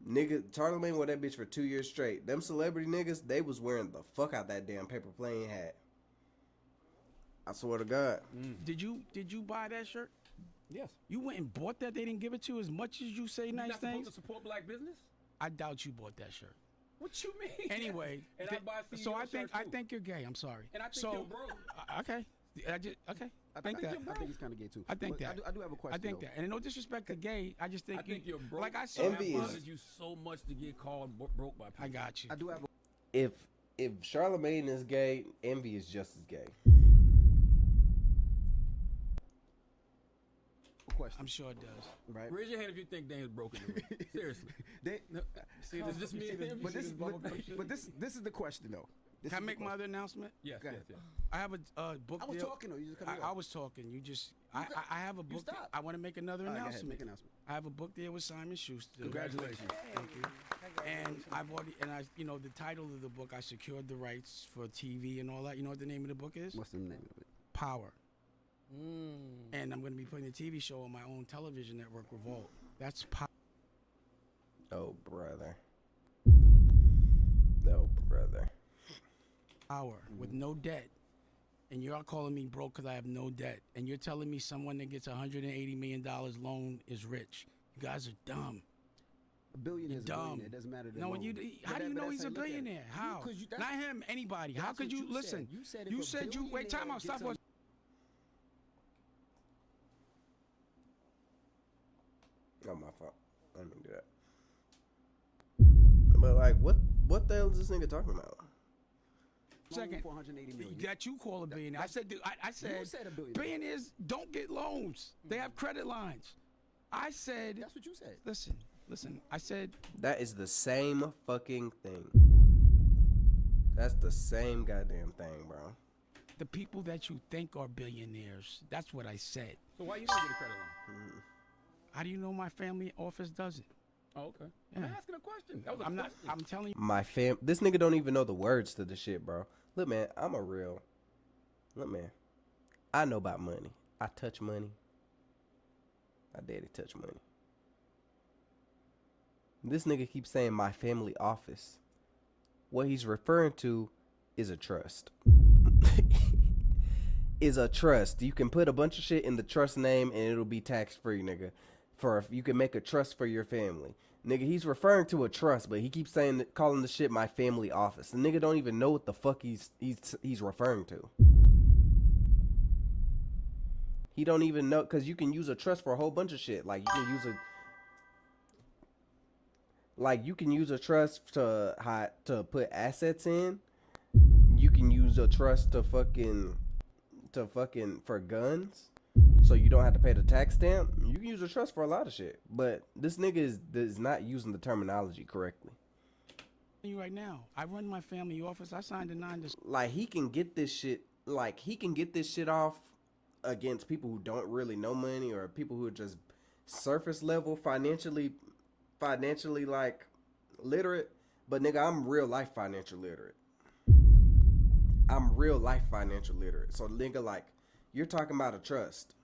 Nigga, Charlamagne wore that bitch for 2 years straight. Them celebrity niggas, they was wearing the fuck out that damn paper plane hat. I swear to God. Did you buy that shirt? Yes. You went and bought that? They didn't give it to you as much as you say You're nice not supposed things? to support black business? I doubt you bought that shirt. What you mean? Anyway, and I buy so I think shirts too. you're gay. I'm sorry. And I think so, you're broke. Okay. I think that. I think he's kind of gay too. I think But that. I do have a question. I think though. that. And no disrespect to gay, I just think I think you're broke. Like I said, Envy I is- wanted you so much to get called broke by people. I got you. I do have a If Charlamagne is gay, Envy is just as gay. question. I'm sure it does. Right. Raise your hand if you think Dane's broken. Seriously. They, No, see, it's just me and him. but You see this, bubblegum shit? but this is the question though. This Can I is the make my question. other announcement? Yes, Go yes, ahead. yes. I have a book I was deal. talking though. You just cut me I off. was talking. You just. I have a book. Deal. stopped. I want to make another All right, go ahead, announcement. make an announcement. I have a book deal with Simon Schuster. Congratulations. Thank you. And I've already, the title of the book, I secured the rights for TV and all that. You know what the name of the book is? What's the name of it? Power. And I'm going to be putting a TV show on my own television network, Revolt. That's Power. Oh, brother. No, brother. With no debt. And you're calling me broke because I have no debt. And you're telling me someone that gets $180 million loan is rich. You guys are dumb. A billionaire is a Dumb. billionaire. It doesn't matter. No, when you, how do you know he's a billionaire? How? Not him, anybody. How could you listen? You said, You said you wait. Time out. Stop for. Oh, my fault. I didn't do that. But like, what the hell is this nigga talking about? Second. For 180 million. That you call a billionaire. I said I said said a billionaire. billionaires don't get loans. They have credit lines. I said. That's what you said. Listen. I said That is the same fucking thing. That's the same goddamn thing, bro. the people that you think are billionaires. That's what I said. So why you don't get a credit line? How do you know my family office doesn't? Oh, okay. Yeah. I'm asking a question. That was a I'm not. question. I'm telling you. This nigga don't even know the words to the shit, bro. Look, man, look, man, I know about money. I touch money. My daddy touch money. This nigga keeps saying my family office. What he's referring to is a trust. Is a trust. You can put a bunch of shit in the trust name and it'll be tax free, nigga. You can make a trust for your family. Nigga, he's referring to a trust, but he keeps calling the shit my family office. The nigga don't even know what the fuck he's referring to. He don't even know, because you can use a trust for a whole bunch of shit. Like you can use a trust to put assets in. You can use a trust to fucking for guns, so you don't have to pay the tax stamp. You can use a trust for a lot of shit, but this nigga is not using the terminology correctly. You right now. I run my family office. I signed a Like he can get this shit. Like he can get this shit off against people who don't really know money, or people who are just surface level financially like literate. But nigga, I'm real life financial literate. I'm real life financial literate. So nigga, like, you're talking about a trust.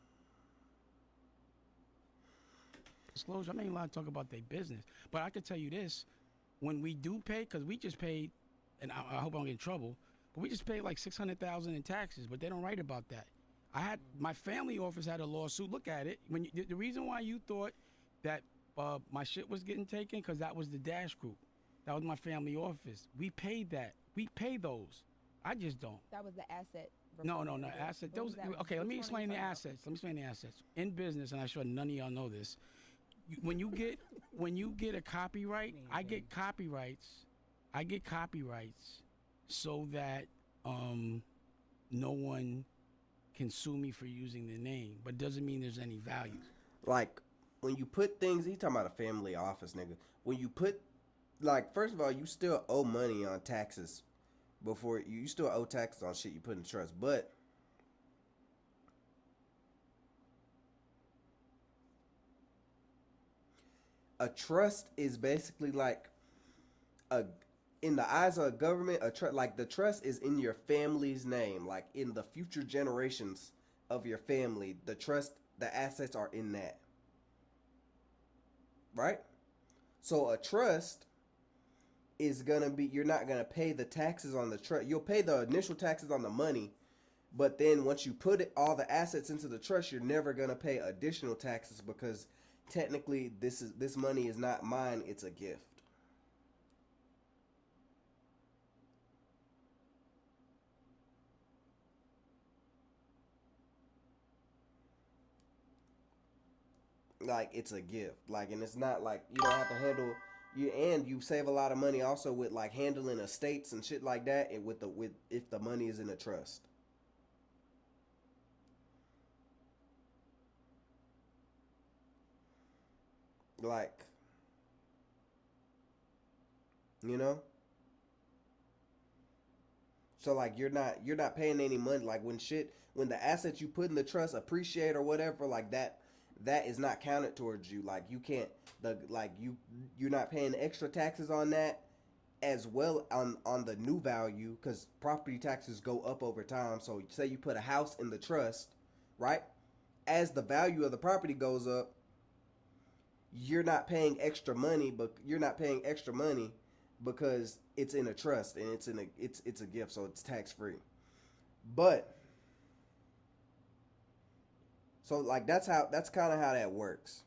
disclosure. I ain't allowed to talk about their business, but I can tell you this: when we do pay, because we just paid, and I hope I don't get in trouble, but we just paid like $600,000 in taxes, but they don't write about that. My family office had a lawsuit. Look at it. The reason why you thought that my shit was getting taken, because that was the Dash Group. That was my family office. We paid that. We pay those. I just don't. That was the asset. No, report. asset. What was Those. that? Okay, let me Which one are explain you the talking about? assets. Let me explain the assets. In business, and I'm sure none of y'all know this. When you get a copyright, I get copyrights. So that no one can sue me for using the name, but doesn't mean there's any value. Like when you put things, he talking about a family office, nigga. When you put, like, first of all, you still owe money on taxes before you still owe taxes on shit you put in trust, but a trust is basically like in the eyes of a government, like the trust is in your family's name, like in the future generations of your family. The assets are in that, right? So a trust is gonna be, you're not gonna pay the taxes on the trust. You'll pay the initial taxes on the money, but then once you put all the assets into the trust, you're never gonna pay additional taxes because technically this money is not mine, it's a gift. Like, it's a gift. Like, and it's not like you don't have to handle you save a lot of money also with like handling estates and shit like that, and with if the money is in a trust. Like, you know? So like you're not paying any money. Like when the assets you put in the trust appreciate or whatever, like that is not counted towards you. Like you can't you're not paying extra taxes on that as well on the new value, because property taxes go up over time. So say you put a house in the trust, right? As the value of the property goes up, you're not paying extra money, because it's in a trust and it's a gift, so it's tax free. But so like that's kind of how that works.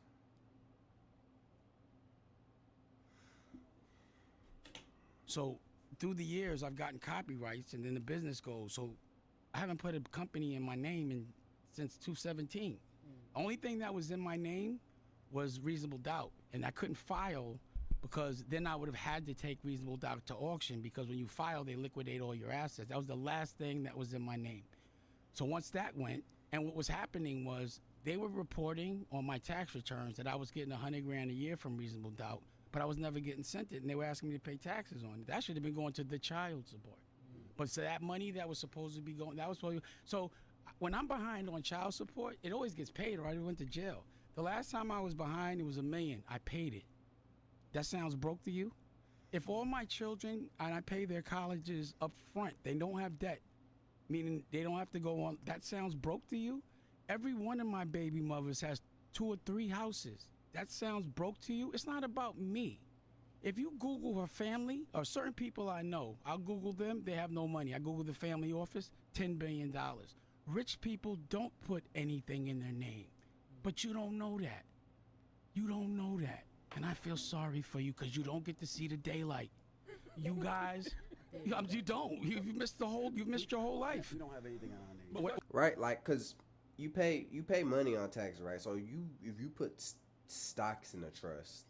So through the years, I've gotten copyrights, and then the business goes. So I haven't put a company in my name since 2017. Only thing that was in my name was Reasonable Doubt, and I couldn't file because then I would have had to take Reasonable Doubt to auction, because when you file, they liquidate all your assets. That was the last thing that was in my name. So once that went, and what was happening was they were reporting on my tax returns that I was getting $100 grand a year from Reasonable Doubt, but I was never getting sent it, and they were asking me to pay taxes on it. That should have been going to the child support. But so that money that was supposed to be going, so when I'm behind on child support, it always gets paid, or I went to jail. The last time I was behind, it was $1 million. I paid it. That sounds broke to you? If all my children, and I pay their colleges up front, they don't have debt, meaning they don't have to go on, that sounds broke to you? Every one of my baby mothers has 2 or 3 houses. That sounds broke to you? It's not about me. If you Google her family, or certain people I know, I'll Google them, they have no money. I Google the family office, $10 billion. Rich people don't put anything in their name. But you don't know that. You don't know that. And I feel sorry for you because you don't get to see the daylight. You guys, you don't. You've missed your whole life. We don't have anything on our name. Right, like, cause you pay money on taxes, right? So if you put stocks in a trust,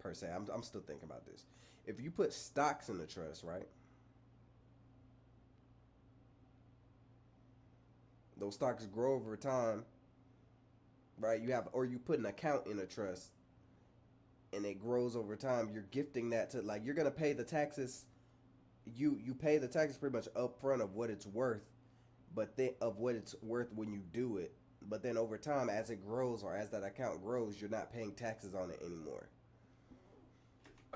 per se, I'm still thinking about this. If you put stocks in the trust, right? Those stocks grow over time, right? You put an account in a trust, and it grows over time. You're gifting that to, like, you're gonna pay the taxes. You pay the taxes pretty much up front of what it's worth, but then of what it's worth when you do it. But then over time, as it grows, or as that account grows, you're not paying taxes on it anymore,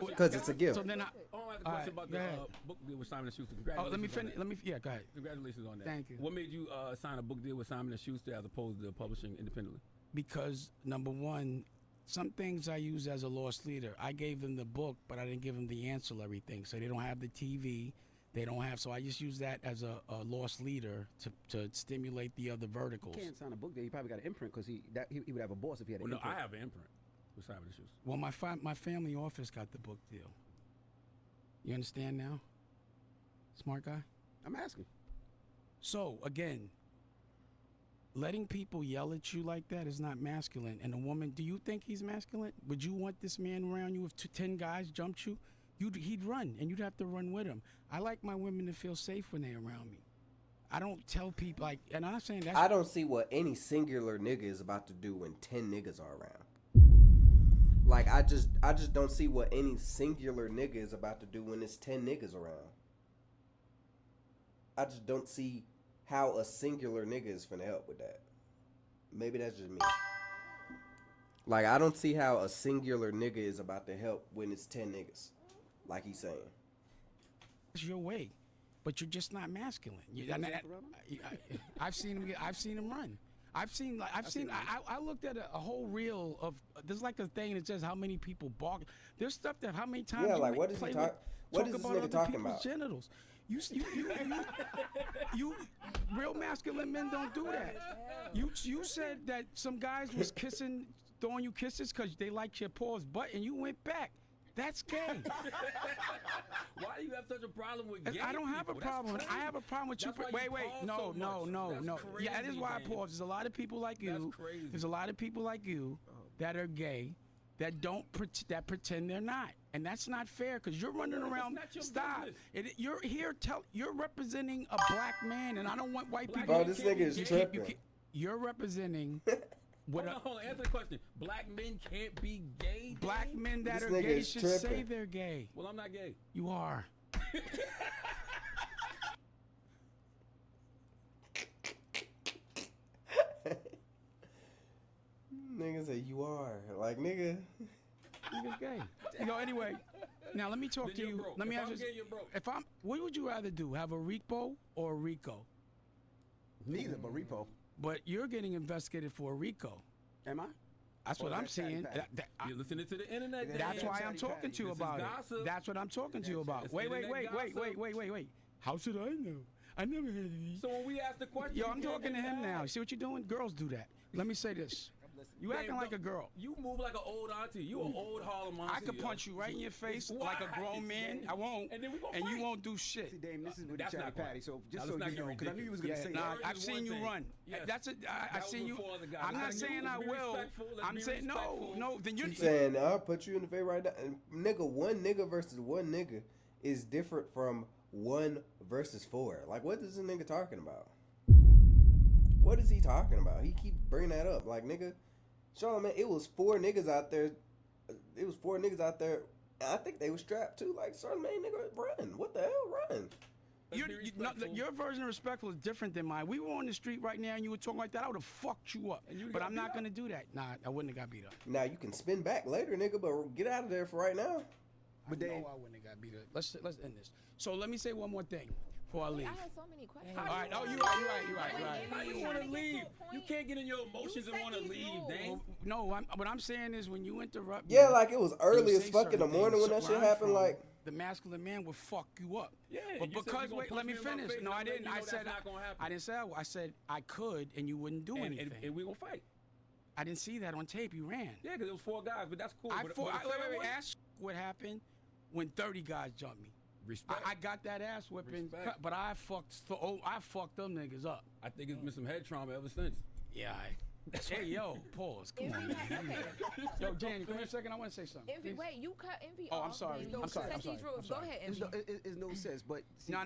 because it's a gift. So then I have a question about the book deal with Simon & Schuster. Let me finish. Yeah, go ahead. Congratulations on that. Thank you. What made you sign a book deal with Simon & Schuster as opposed to publishing independently? Because, number one, some things I use as a lost leader. I gave them the book, but I didn't give them the ancillary thing. So they don't have the TV. They don't have, so I just use that as a lost leader to stimulate the other verticals. You can't sign a book deal. He probably got an imprint, because he would have a boss if he had an imprint. No, I have an imprint with Simon & Schuster. Well, my family office got the book deal. You understand now? Smart guy? I'm asking. So, again, letting people yell at you like that is not masculine. And a woman, do you think he's masculine? Would you want this man around you if 10 guys jumped you? He'd run, and you'd have to run with him. I like my women to feel safe when they're around me. I don't tell people, like, and I'm not saying that. I don't see what any singular nigga is about to do when 10 niggas are around. Like, I just don't see what any singular nigga is about to do when it's 10 niggas around. I just don't see how a singular nigga is finna help with that. Maybe that's just me. Like, I don't see how a singular nigga is about to help when it's 10 niggas. Like he's saying. It's your way, but you're just not masculine. I've seen him run. I've seen I looked at a whole reel of there's like a thing that says how many people bark. There's stuff that how many times Yeah, you like what is he talk? What is this about nigga other talking people's about? genitals. You real masculine men don't do that. You said that some guys was throwing you kisses because they liked your paws butt, and you went back. That's gay. Why do you have such a problem with gay I don't have a people? problem. I have a problem with you. That's why you Wait, pause no. so much. Yeah, that is why I That's pause. There's a lot of people like you. That's crazy. There's a lot of people like you that are gay that don't that pretend they're not, and that's not fair because you're running around. not your Stop. business. You're here. You're representing a black man, and I don't want white people. Bro, this nigga is tripping. You're representing. Hold on, answer the question. Black men can't be gay? Black men that This are nigga gay is should say tripping. they're gay. Well, I'm not gay. You are. Nigga say you are like nigga. Nigga's gay. Anyway, now let me talk Then to you're you. broke. Let me If ask I'm you. gay, you're broke. What would you rather do? Have a repo or a RICO? Neither, but repo. But you're getting investigated for a RICO. Am I? That's Or what is I'm that chatty seeing. patty? You're listening to the internet. That's Dan. why I'm talking to you This is about it. gossip. That's what I'm talking to you about. It's Wait. internet gossip. How should I know? I never heard of these. So when we ask the question, Yo, you I'm can't talking to him deny. now. See what you're doing? Girls do that. Let me say this. You acting like a girl. You move like an old auntie. You an old Harlem auntie. I could punch you right in your face like a grown man. I won't. And then we gonna And you fight. won't do shit. See, Dame, this is with That's the chatty not right. patty. So Now, just let's so not you get know, because I knew you was ridiculous. gonna say Nah, that. I've seen you run. Yes. I've That seen was you. before the guy. I'm not Let's be saying I will. respectful. Let's I'm be saying respectful. no. Then you're He's saying I'll put you in the face right now. And nigga, one nigga versus one nigga is different from one versus four. Like, what is this nigga talking about? What is he talking about? He keep bringing that up. Like, nigga, Charlamagne, it was four niggas out there. It was four niggas out there. And I think they were strapped too. Like, Charlamagne, nigga, run. What the hell, run? Your version of respectful is different than mine. We were on the street right now and you were talking like that. I would have fucked you up. But I'm not gonna do that. Nah, I wouldn't have got beat up. Now you can spin back later, nigga, but get out of there for right now. But I wouldn't have got beat up. Let's end this. So let me say one more thing before I leave. I had so many questions. All right. Oh, you're right. How you want to leave? You can't get in your emotions and set want to these leave, rules. Dang. No, what I'm saying is when you interrupt. Yeah, me, like it was you early as say fuck in the certain morning when things. that So shit where I'm happened. from, Like, the masculine man would fuck you up. Yeah, But you said because you gonna wait, punch let me me in my finish. face, No, I'm I didn't. letting you I know said that's not gonna happen. I didn't say I said I could, and you wouldn't do anything. And we gonna fight. I didn't see that on tape. You ran. Yeah, because it was four guys, but that's cool. I But- fought. but the third Wait. one- Ask what happened when 30 guys jumped me. Respect. I got that ass whipping, Respect. but I fucked them niggas up. I think it's been some head trauma ever since. Yeah. Hey, yo, pause. Come on, man. Yo, Danny, come here a second. I want to say something. Envy, wait, you cut Envy Oh, off. I'm sorry. then you I'm sorry. set I'm sorry. these rules. I'm sorry. Go ahead, Envy. It's no sense, but see, No,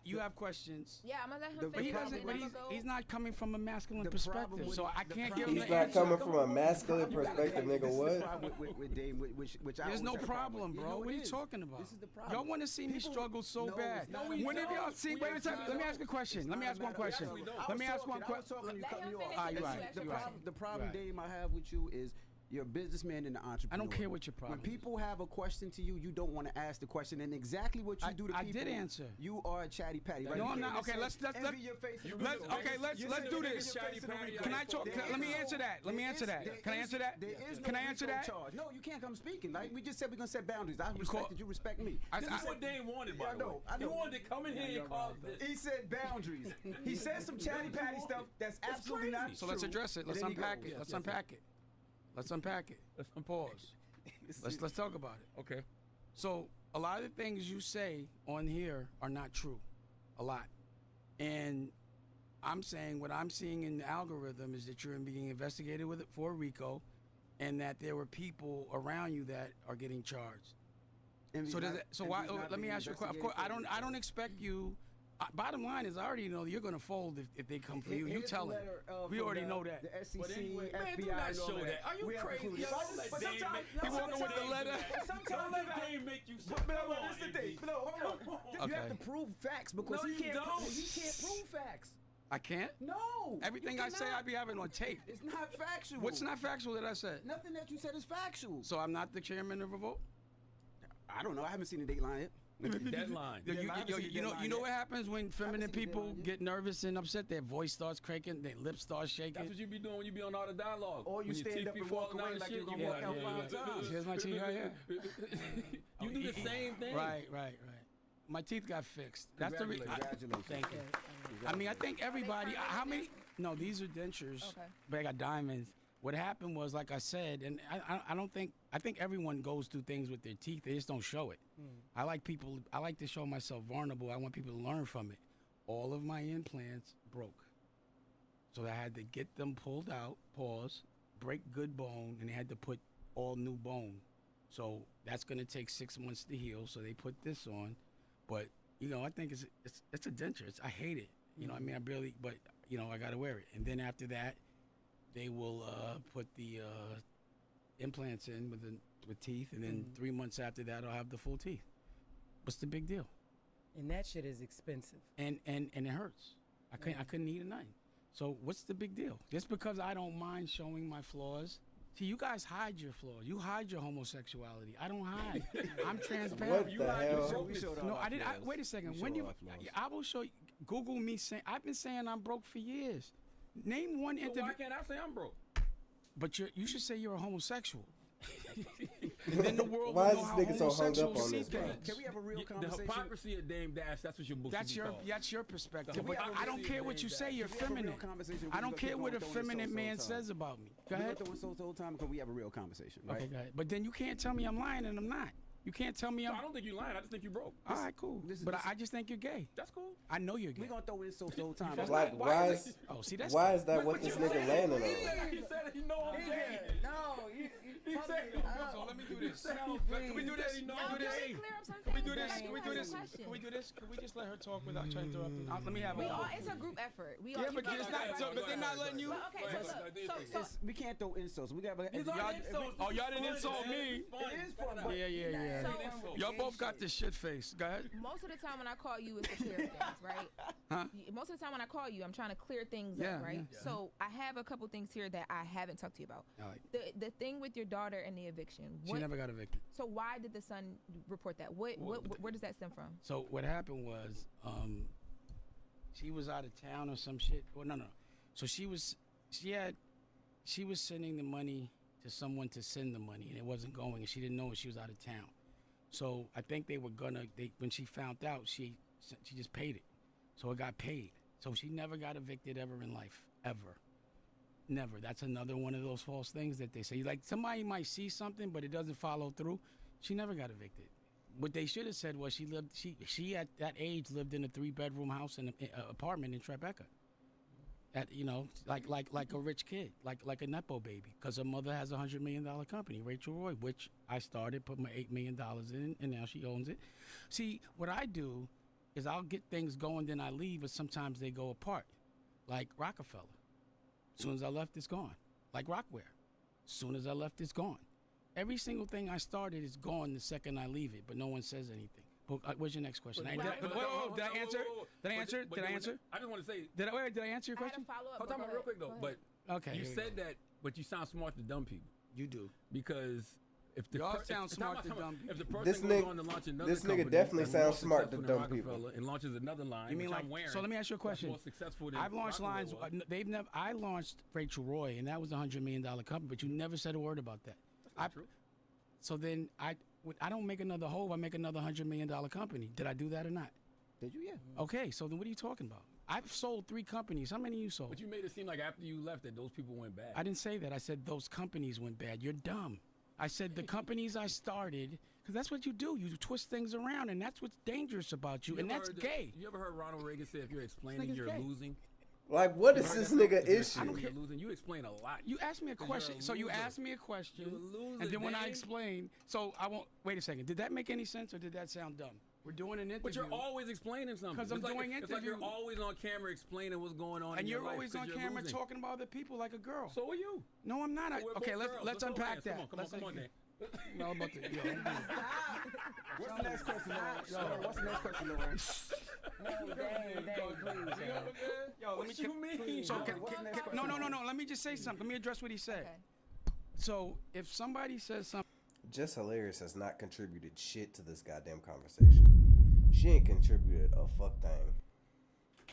you have questions. Yeah, I'm gonna let him The But he finish. doesn't. and But then I'ma go. he's not coming from a masculine The perspective, problem with- so I the can't problem- give him he's the not answer. coming from a masculine You gotta perspective, pay. nigga. This is the What? problem with Dame, which I There's always no have a problem, with. bro. You know What are it you is. talking about? This is the problem. Y'all want to see me People- struggle so No, bad. it's not. When have y'all No, seen? we Wait a ain't second. talking Let me about- ask a question. It's Let me not ask a one matter of- question. Actually, no. Let me ask one I was question. talking, you Let cut me him off. finish Ah, you're his right. question. You're right. The problem, Right. Dame, I have with you is you're a businessman and an entrepreneur. I don't care what your problem When people have a question to you, you don't want to ask the question, and exactly what you do to I people. did answer. You are a chatty patty, right? No, You I'm can't not. Okay, just let's say, envy your face. let's do this. Can I talk? Let me answer that. Let me answer that. Can I answer that? There is no Can I answer RICO that? charge. No, you can't come speaking. Like we just said, we're gonna set boundaries. I call- respect you respect me. This is what Dane wanted, by the way. He wanted to come in here and call this. He said boundaries. He said some chatty patty stuff that's absolutely not true. So let's address it. Let's And then he unpack goes. it. Let's unpack it. Let's unpack it. Pause. Let's talk about it. Okay. So a lot of the things you say on here are not true. A lot. And I'm saying what I'm seeing in the algorithm is that you're being investigated with it for RICO, and that there were people around you that are getting charged. Envy's So does not- it, so Envy's why? not Let me being ask you a question. Of investigated course, for I don't expect you. Bottom line is, I already know you're gonna fold if they come for you. You Here's tell the them. letter, We from already know that. The SEC, But anyway, man, FBI, do not and all show that. that. Are you We have crazy? included. Yo, don't let But Dame sometimes- make- He walking with the letter. Sometimes Don't let Dame make you say, But come on, that's the thing. Envy. No, hold on. You Okay. have to prove facts because No, he you can't. don't. He can't prove facts. I can't. No. Everything you I say, cannot. I be having on tape. It's not factual. What's not factual that I said? Nothing that you said is factual. So I'm not the chairman of Revolt. I don't know. I haven't seen the Dateline yet. Deadline. You know what happens when feminine people get nervous and upset? Their voice starts cracking, their lips start shaking. That's what you be doing when you be on all the dialogue. Or you stand up and walk away like you're gonna walk out 5 times. Here's my teeth right here. You do the same thing. Right. My teeth got fixed. That's the reason. Congratulations. Thank you. I mean, I think everybody. How many? No, these are dentures. Okay. But I got diamonds. What happened was, like I said, and I don't think. I think everyone goes through things with their teeth. They just don't show it. I like people. I like to show myself vulnerable. I want people to learn from it. All of my implants broke, so I had to get them pulled out. Pause. Break good bone, and they had to put all new bone. So that's gonna take 6 months to heal. So they put this on. But, you know, I think it's a denture. I hate it. You know, I mean, but, you know, I got to wear it. And then after that, they will put the implants in with teeth. And then 3 months after that, I'll have the full teeth. What's the big deal? And that shit is expensive. And it hurts. I couldn't eat a night. So what's the big deal? Just because I don't mind showing my flaws. See, you guys hide your flaws. You hide your homosexuality. I don't hide. I'm transparent. What the hell? No, I didn't. Wait a second. When you, I will show you. Google me saying. I've been saying I'm broke for years. Name one So interview. why can't I say I'm broke? But you should say you're a homosexual. And then the world Why will know is how this nigga so hung up homosexuals on see this, bro? things. Can we have a real The conversation? hypocrisy of Dame Dash, that's what your book That's should be called. your perspective. The But I don't care what you say. You're Can we have a real feminine. conversation? I don't We're care gonna what a keep on throwing feminine so man time. says about me. Go We're ahead. throwing so time. Can we have a real conversation? Right? Okay, go ahead. But then you can't tell me I'm lying and I'm not. You can't tell me So I'm. I don't think you're lying. I just think you're broke. All right, cool. But I just think you're gay. That's cool. I know you're gay. We're gonna throw in so time. That's Like, why is Oh, see, that's why is that what this nigga landing on? He said he know I'm gay. No, He said So let me do this. No, Can we do this? No, Can we do Can this? we clear up something? Can we do this? Like, Can we you do have this? some questions. Can we do this? Can we just let her talk without trying to interrupt her? Let me have We it. all, it's a group effort. We all, Yeah, but you it's guys- not. So, but they're not letting you. But okay, so We can't throw insults. We got. These aren't insults. Oh, y'all This didn't is insult fun. me. This is fun. It is fun, but Yeah. So- Y'all both got the shit face. Go ahead. most of the time when I call you, it's to clear things, right? Huh? Most of the time when I call you, I'm trying to clear things Yeah, up, right? yeah. So I have a couple things here that I haven't talked to you about. All right. The thing with your daughter and the eviction. She never got evicted. So why did the son report that? Where does that stem from? So what happened was, she was out of town or some shit. Well, no. So she was sending the money to someone to send the money, and it wasn't going, and she didn't know she was out of town. So I think they were when she found out, she just paid it. So it got paid. So she never got evicted ever in life, ever. Never. That's another one of those false things that they say. Like, somebody might see something, but it doesn't follow through. She never got evicted. What they should have said was she at that age lived in a 3-bedroom house and apartment in Tribeca. At, you know, like a rich kid, like a nepo baby, because her mother has a $100 million company, Rachel Roy, which I started, put my $8 million in, and now she owns it. See, what I do is I'll get things going, then I leave, but sometimes they go apart, like Rockefeller. As soon as I left, it's gone. Like Rockware. As soon as I left, it's gone. Every single thing I started is gone the second I leave it, but no one says anything. But, what's your next question? Did I answer? Did I answer? I just want to say. Did I answer your I had question? a follow-up. Hold but on, go real ahead. quick though. Go ahead. But Okay. you here we said go. that, but you sound smart to dumb people You do. because if the Y'all sound smart to dumb If the This person goes nigga- on to launch another this nigga company definitely that's more sounds smart to successful than dumb people. Rockefeller and launches another line. You mean which like? I'm wearing, So let me ask you a that's question. more successful than I've launched Rockefeller lines. was. They've never. I launched Rachel Roy, and that was a $100 million company, but you never said a word about that. That's not true. So then I don't make another Hove. I make another $100 million company. Did I do that or not? Did you? Yeah. Okay. So then what are you talking about? I've sold 3 companies. How many you sold? But you made it seem like after you left that those people went bad. I didn't say that. I said those companies went bad. You're dumb. I said the companies I started, because that's what you do. You twist things around, and that's what's dangerous about you, and ever that's heard gay. You ever heard Ronald Reagan say if you're explaining, nigga's you're gay. losing? Like, what is this nigga If you're issue? explaining You're losing. You explain a lot. You asked me a 'Cause you're question. a So you loser. asked me a question, You're a loser, and then when I Dave. explained, so I won't. Wait a second. Did that make any sense, or did that sound dumb? We're doing an interview. But you're always explaining something. 'Cause I'm It's like, doing It's like you're interview. always on camera explaining what's going on. and in you're your life always 'cause on you're camera losing. talking about other people like a girl. So are you. No, I'm not. So we're Okay, both girls. let's hold unpack hands. that. Come on, Dan. No, I'm about to. What's the next question, Lauren? What's the next question, Lauren? No, dang, please. Yo, What you mean? So What's the next question? no. Let me just say something. Let me address what he said. Okay. So if somebody says something. Just Hilarious has not contributed shit to this goddamn conversation. She ain't contributed a fuck thing.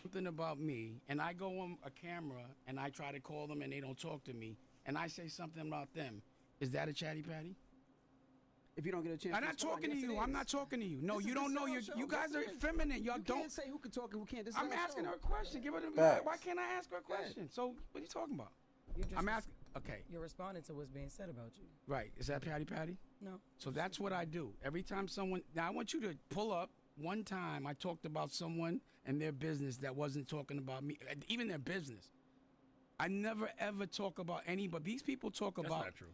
Something about me, and I go on a camera and I try to call them and they don't talk to me, and I say something about them. Is that a chatty patty? If you don't get a chance, I'm not talking to you. I'm not talking to you. No, you don't know. You guys are feminine. Y'all You don't. can't say who can talk and who can't. This is I'm our asking show. her a question. Give her the. Facts. Why can't I ask her a question? So what are you talking about? You just I'm asking. Okay, You're responding to what's being said about you. right. Is that patty patty? No. So that's what I do. Every time someone. Now I want you to pull up. One time I talked about someone and their business that wasn't talking about me, even their business. I never ever talk about anybody. These people talk That's about. not true.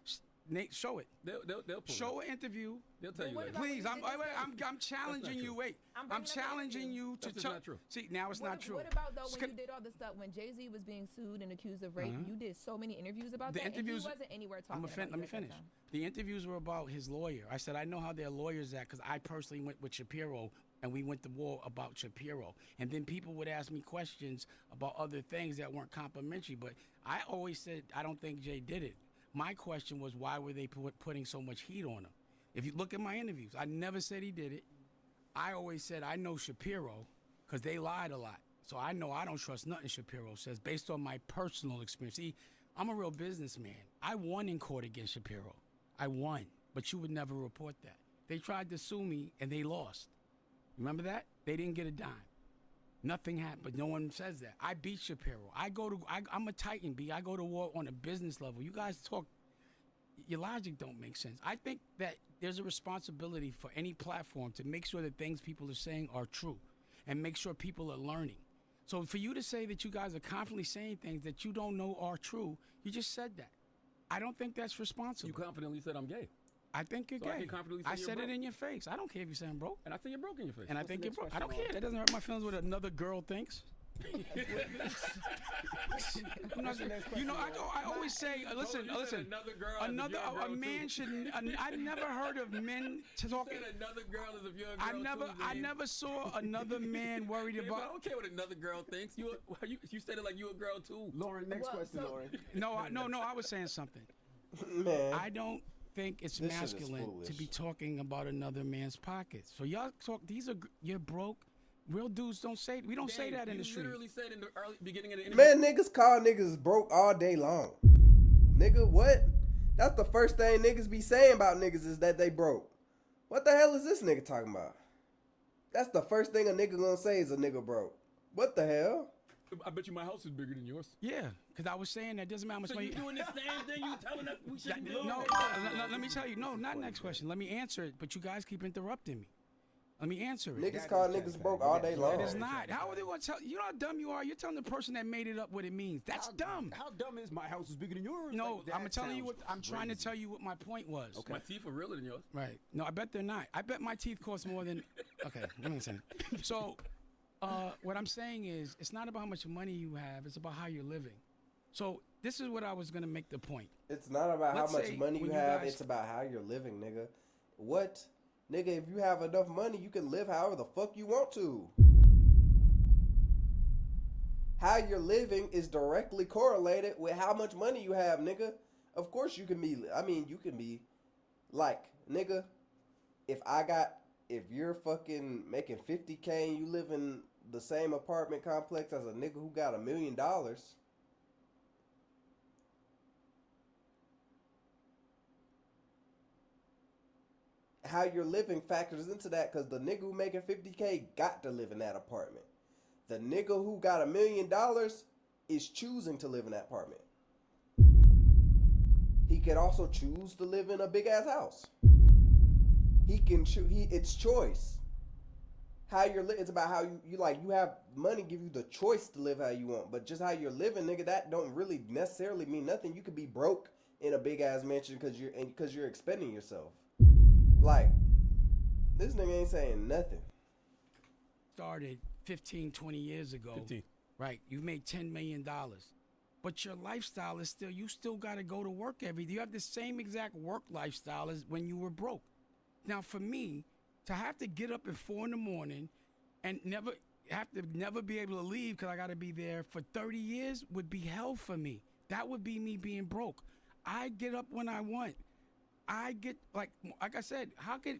Nate, show it. They'll pull Show it. an interview. They'll tell you what later. about- Please, when you did this I'm challenging you. true. Wait, I'm I'm bringing up the challenging interview. you to That's just tell. not true. See, now it's not true. What about though when Sc- you did all the stuff when Jay-Z was being sued and accused of rape? Uh-huh. You did so many interviews about The that, interviews- and he wasn't anywhere talking about Let you me at that finish. time. The interviews were about his lawyer. I said I know how their lawyers act because I personally went with Shapiro and we went to war about Shapiro. And then people would ask me questions about other things that weren't complimentary. But I always said I don't think Jay did it. My question was why were they putting so much heat on him? If you look at my interviews, I never said he did it. I always said I know Shapiro because they lied a lot. So I know I don't trust nothing Shapiro says based on my personal experience. See, I'm a real businessman. I won in court against Shapiro. I won, but you would never report that. They tried to sue me and they lost. Remember that? They didn't get a dime. Nothing happened. No one says that. I beat Shapiro. I'm a Titan, B. I go to war on a business level. You guys talk, your logic don't make sense. I think that there's a responsibility for any platform to make sure that things people are saying are true and make sure people are learning. So for you to say that you guys are confidently saying things that you don't know are true, you just said that. I don't think that's responsible. You confidently said I'm gay. I think you're So I gay. can confidently say I you're said it broke. in your face. I don't care if you say I'm broke. And I think you're broke in your face. And I think you're broke. I don't care. That doesn't hurt my feelings what another girl thinks. I always say, listen. Another girl. A man shouldn't. I never heard of men talking. Another girl is if you're a girl I never saw another man worried Yeah, but I about. don't care what another girl thinks. You said it like you a girl too. Lauren, next Well, question, so- Lauren. No. I was saying something. Man. I don't think it's This shit is masculine to foolish. be talking about another man's pockets. So y'all talk. You're broke. Real dudes don't say. We don't say that in the street. You literally said in the early beginning of the interview. Man, niggas call niggas broke all day long. Nigga, what? That's the first thing niggas be saying about niggas is that they broke. What the hell is this nigga talking about? That's the first thing a nigga gonna say is a nigga broke. What the hell? I bet you my house is bigger than yours. Yeah, because I was saying that doesn't matter how much So money. you doing the same thing you telling us we shouldn't do? Let me tell you. No, not next question. Let me answer it. But you guys keep interrupting me. Let me answer it. Niggas call niggas broke all day long. It is not. How are they going to tell you? Know how dumb you are? You're telling the person that made it up what it means. That's dumb. How dumb is my house is bigger than yours? No, Like, I'm that telling you sounds what. I'm trying to crazy. tell you what my point was. My teeth are realer than yours. Right. No, I bet they're not. I bet my teeth cost more than. Okay, let me say. So, what I'm saying is, it's not about how much money you have. It's about how you're living. So this is what I was gonna make the point. It's not about Let's how much say money you when you have. guys- It's about how you're living, nigga. What? Nigga, if you have enough money, you can live however the fuck you want to. How you're living is directly correlated with how much money you have, nigga. Of course you can be, you can be like, nigga, if you're fucking making $50K and you live in the same apartment complex as a nigga who got $1 million, how you're living factors into that, because the nigga who making $50K got to live in that apartment. The nigga who got $1 million is choosing to live in that apartment. He could also choose to live in a big ass house. He can choose. It's choice. How you're it's about how you have money give you the choice to live how you want, but just how you're living, nigga, that don't really necessarily mean nothing. You could be broke in a big ass mansion because you're expending yourself. Like, this nigga ain't saying nothing. Started 15, 20 years ago. 15. Right. You've made $10 million. But your lifestyle is still, you still got to go to work every day. You have the same exact work lifestyle as when you were broke. Now, for me, to have to get up at 4 a.m. and never be able to leave because I got to be there for 30 years would be hell for me. That would be me being broke. I get up when I want. I get like I said, how could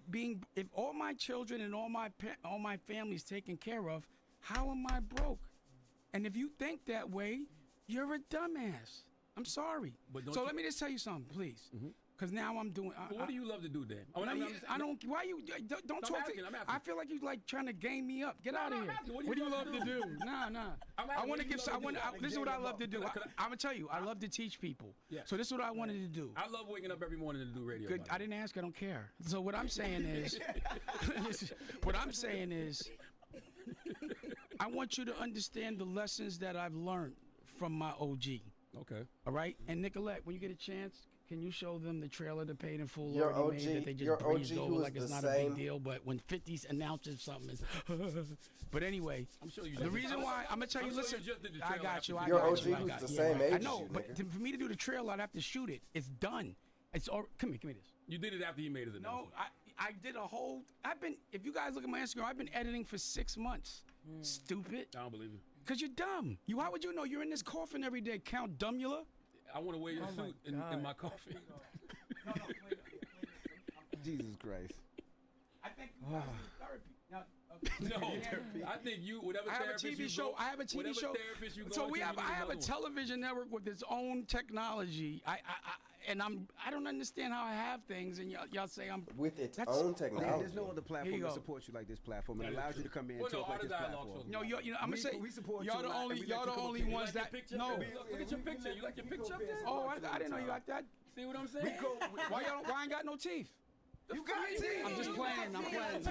if all my children and all my family's taken care of, how am I broke? And if you think that way, you're a dumbass. I'm sorry. So let me just tell you something, please. Because now I'm doing. What do you love to do, Dan? I don't. Why you don't talk asking, to? I'm asking. I feel like you like trying to game me up. Get out of I'm here. asking, What do you love to do? Nah. I want to give. This is what I love to do. I'm gonna tell you. I love to teach people. Yeah. So this is what I wanted to do. I love waking up every morning to do radio. Good. I didn't ask. I don't care. So what I'm saying is, I want you to understand the lessons that I've learned from my OG. Okay. All right. And Nicolette, when you get a chance, can you show them the trailer, the Paid in Full Your already made that they your just breezed OG over who like is it's the not a same- big deal? But when 50 announces something, it's but anyway, I'm sure you. the reason why I'm gonna tell you, I'm sure listen, you just did the I trailer got you. I after Your got OG you. I who's got the you. same I age as know, you, but nigga. for me to do the trailer, I'd have to shoot it. It's done. It's all. Come here this. You did it after he made his No, announcement. I did a whole. If you guys look at my Instagram, I've been editing for 6 months. Stupid. I don't believe you. Cause you're dumb. How would you know? You're in this coffin every day, Count Dumbula. I want to wear your suit in my coffin. Jesus Christ. I think you guys need therapy. No, I think you, whatever I have a therapist TV you show. Go, I have a TV whatever show. therapist you go So to, I you need have a another one. television network with its own technology. I don't understand how I have things, and y'all say I'm With its That's- own Man, technology. there's no other platform Here you that go. supports you like this platform. It That is allows you true. to come in and Well, no, talk like Art this of Dialogue platform. shows. No, I'm gonna say we support y'all you the a lot, only and we let you come only up here. ones You that like your picture? no. Look at your picture. You like your picture up there? Oh, I didn't know you like that. See what I'm saying? Why I ain't got no teeth? You got it. I'm just playing. I'm playing.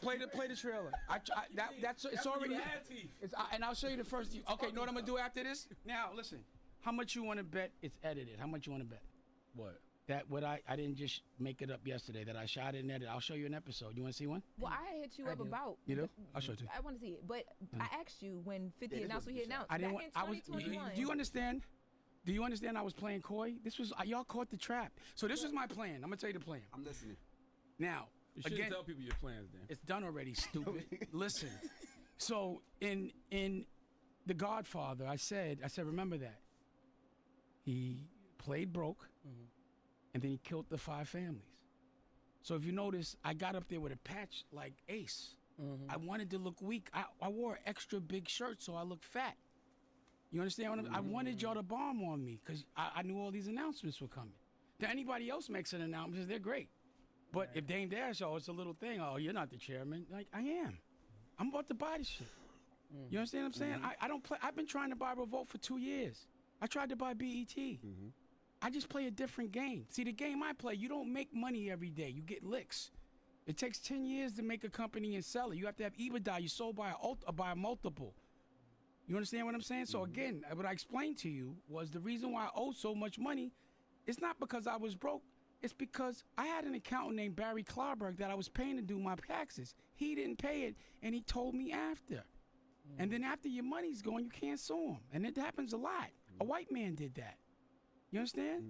Play the trailer. It's already. had teeth. And I'll show you the first. Okay, know what I'm gonna do after this? Now listen. How much you want to bet it's edited? How much you want to bet? What? That I didn't just make it up yesterday. That I shot it and edited. I'll show you an episode. You want to see one? Well, I hit you up about. You do? I'll show it to you. I want to see it, but I asked you when 50 this announced was what he the shot. announced. I didn't back want. in 2021. Do you understand? Do you understand? I was playing coy. This was y'all caught the trap. So this was my plan. I'm gonna tell you the plan. I'm listening. Now, You shouldn't again, tell people your plans, Dan. it's done already. Stupid. Listen. So in The Godfather, I said, remember that he played broke, and then he killed the 5 families. So if you notice, I got up there with a patch like Ace. I wanted to look weak. I wore an extra big shirt so I look fat. You understand what I wanted y'all to bomb on me because I knew all these announcements were coming. If anybody else makes an announcement, they're great. But if Dame Dash, it's a little thing. Oh, you're not the chairman. Like, I am. I'm about to buy this shit. You understand what I'm saying? I don't play. I've been trying to buy Revolt for 2 years. I tried to buy BET. I just play a different game. See, the game I play, you don't make money every day. You get licks. It takes 10 years to make a company and sell it. You have to have EBITDA. You sold by a multiple. You understand what I'm saying? So again, what I explained to you was the reason why I owe so much money. It's not because I was broke. It's because I had an accountant named Barry Klarberg that I was paying to do my taxes. He didn't pay it, and he told me after. And then after your money's gone, you can't sue him. And it happens a lot. A white man did that. You understand?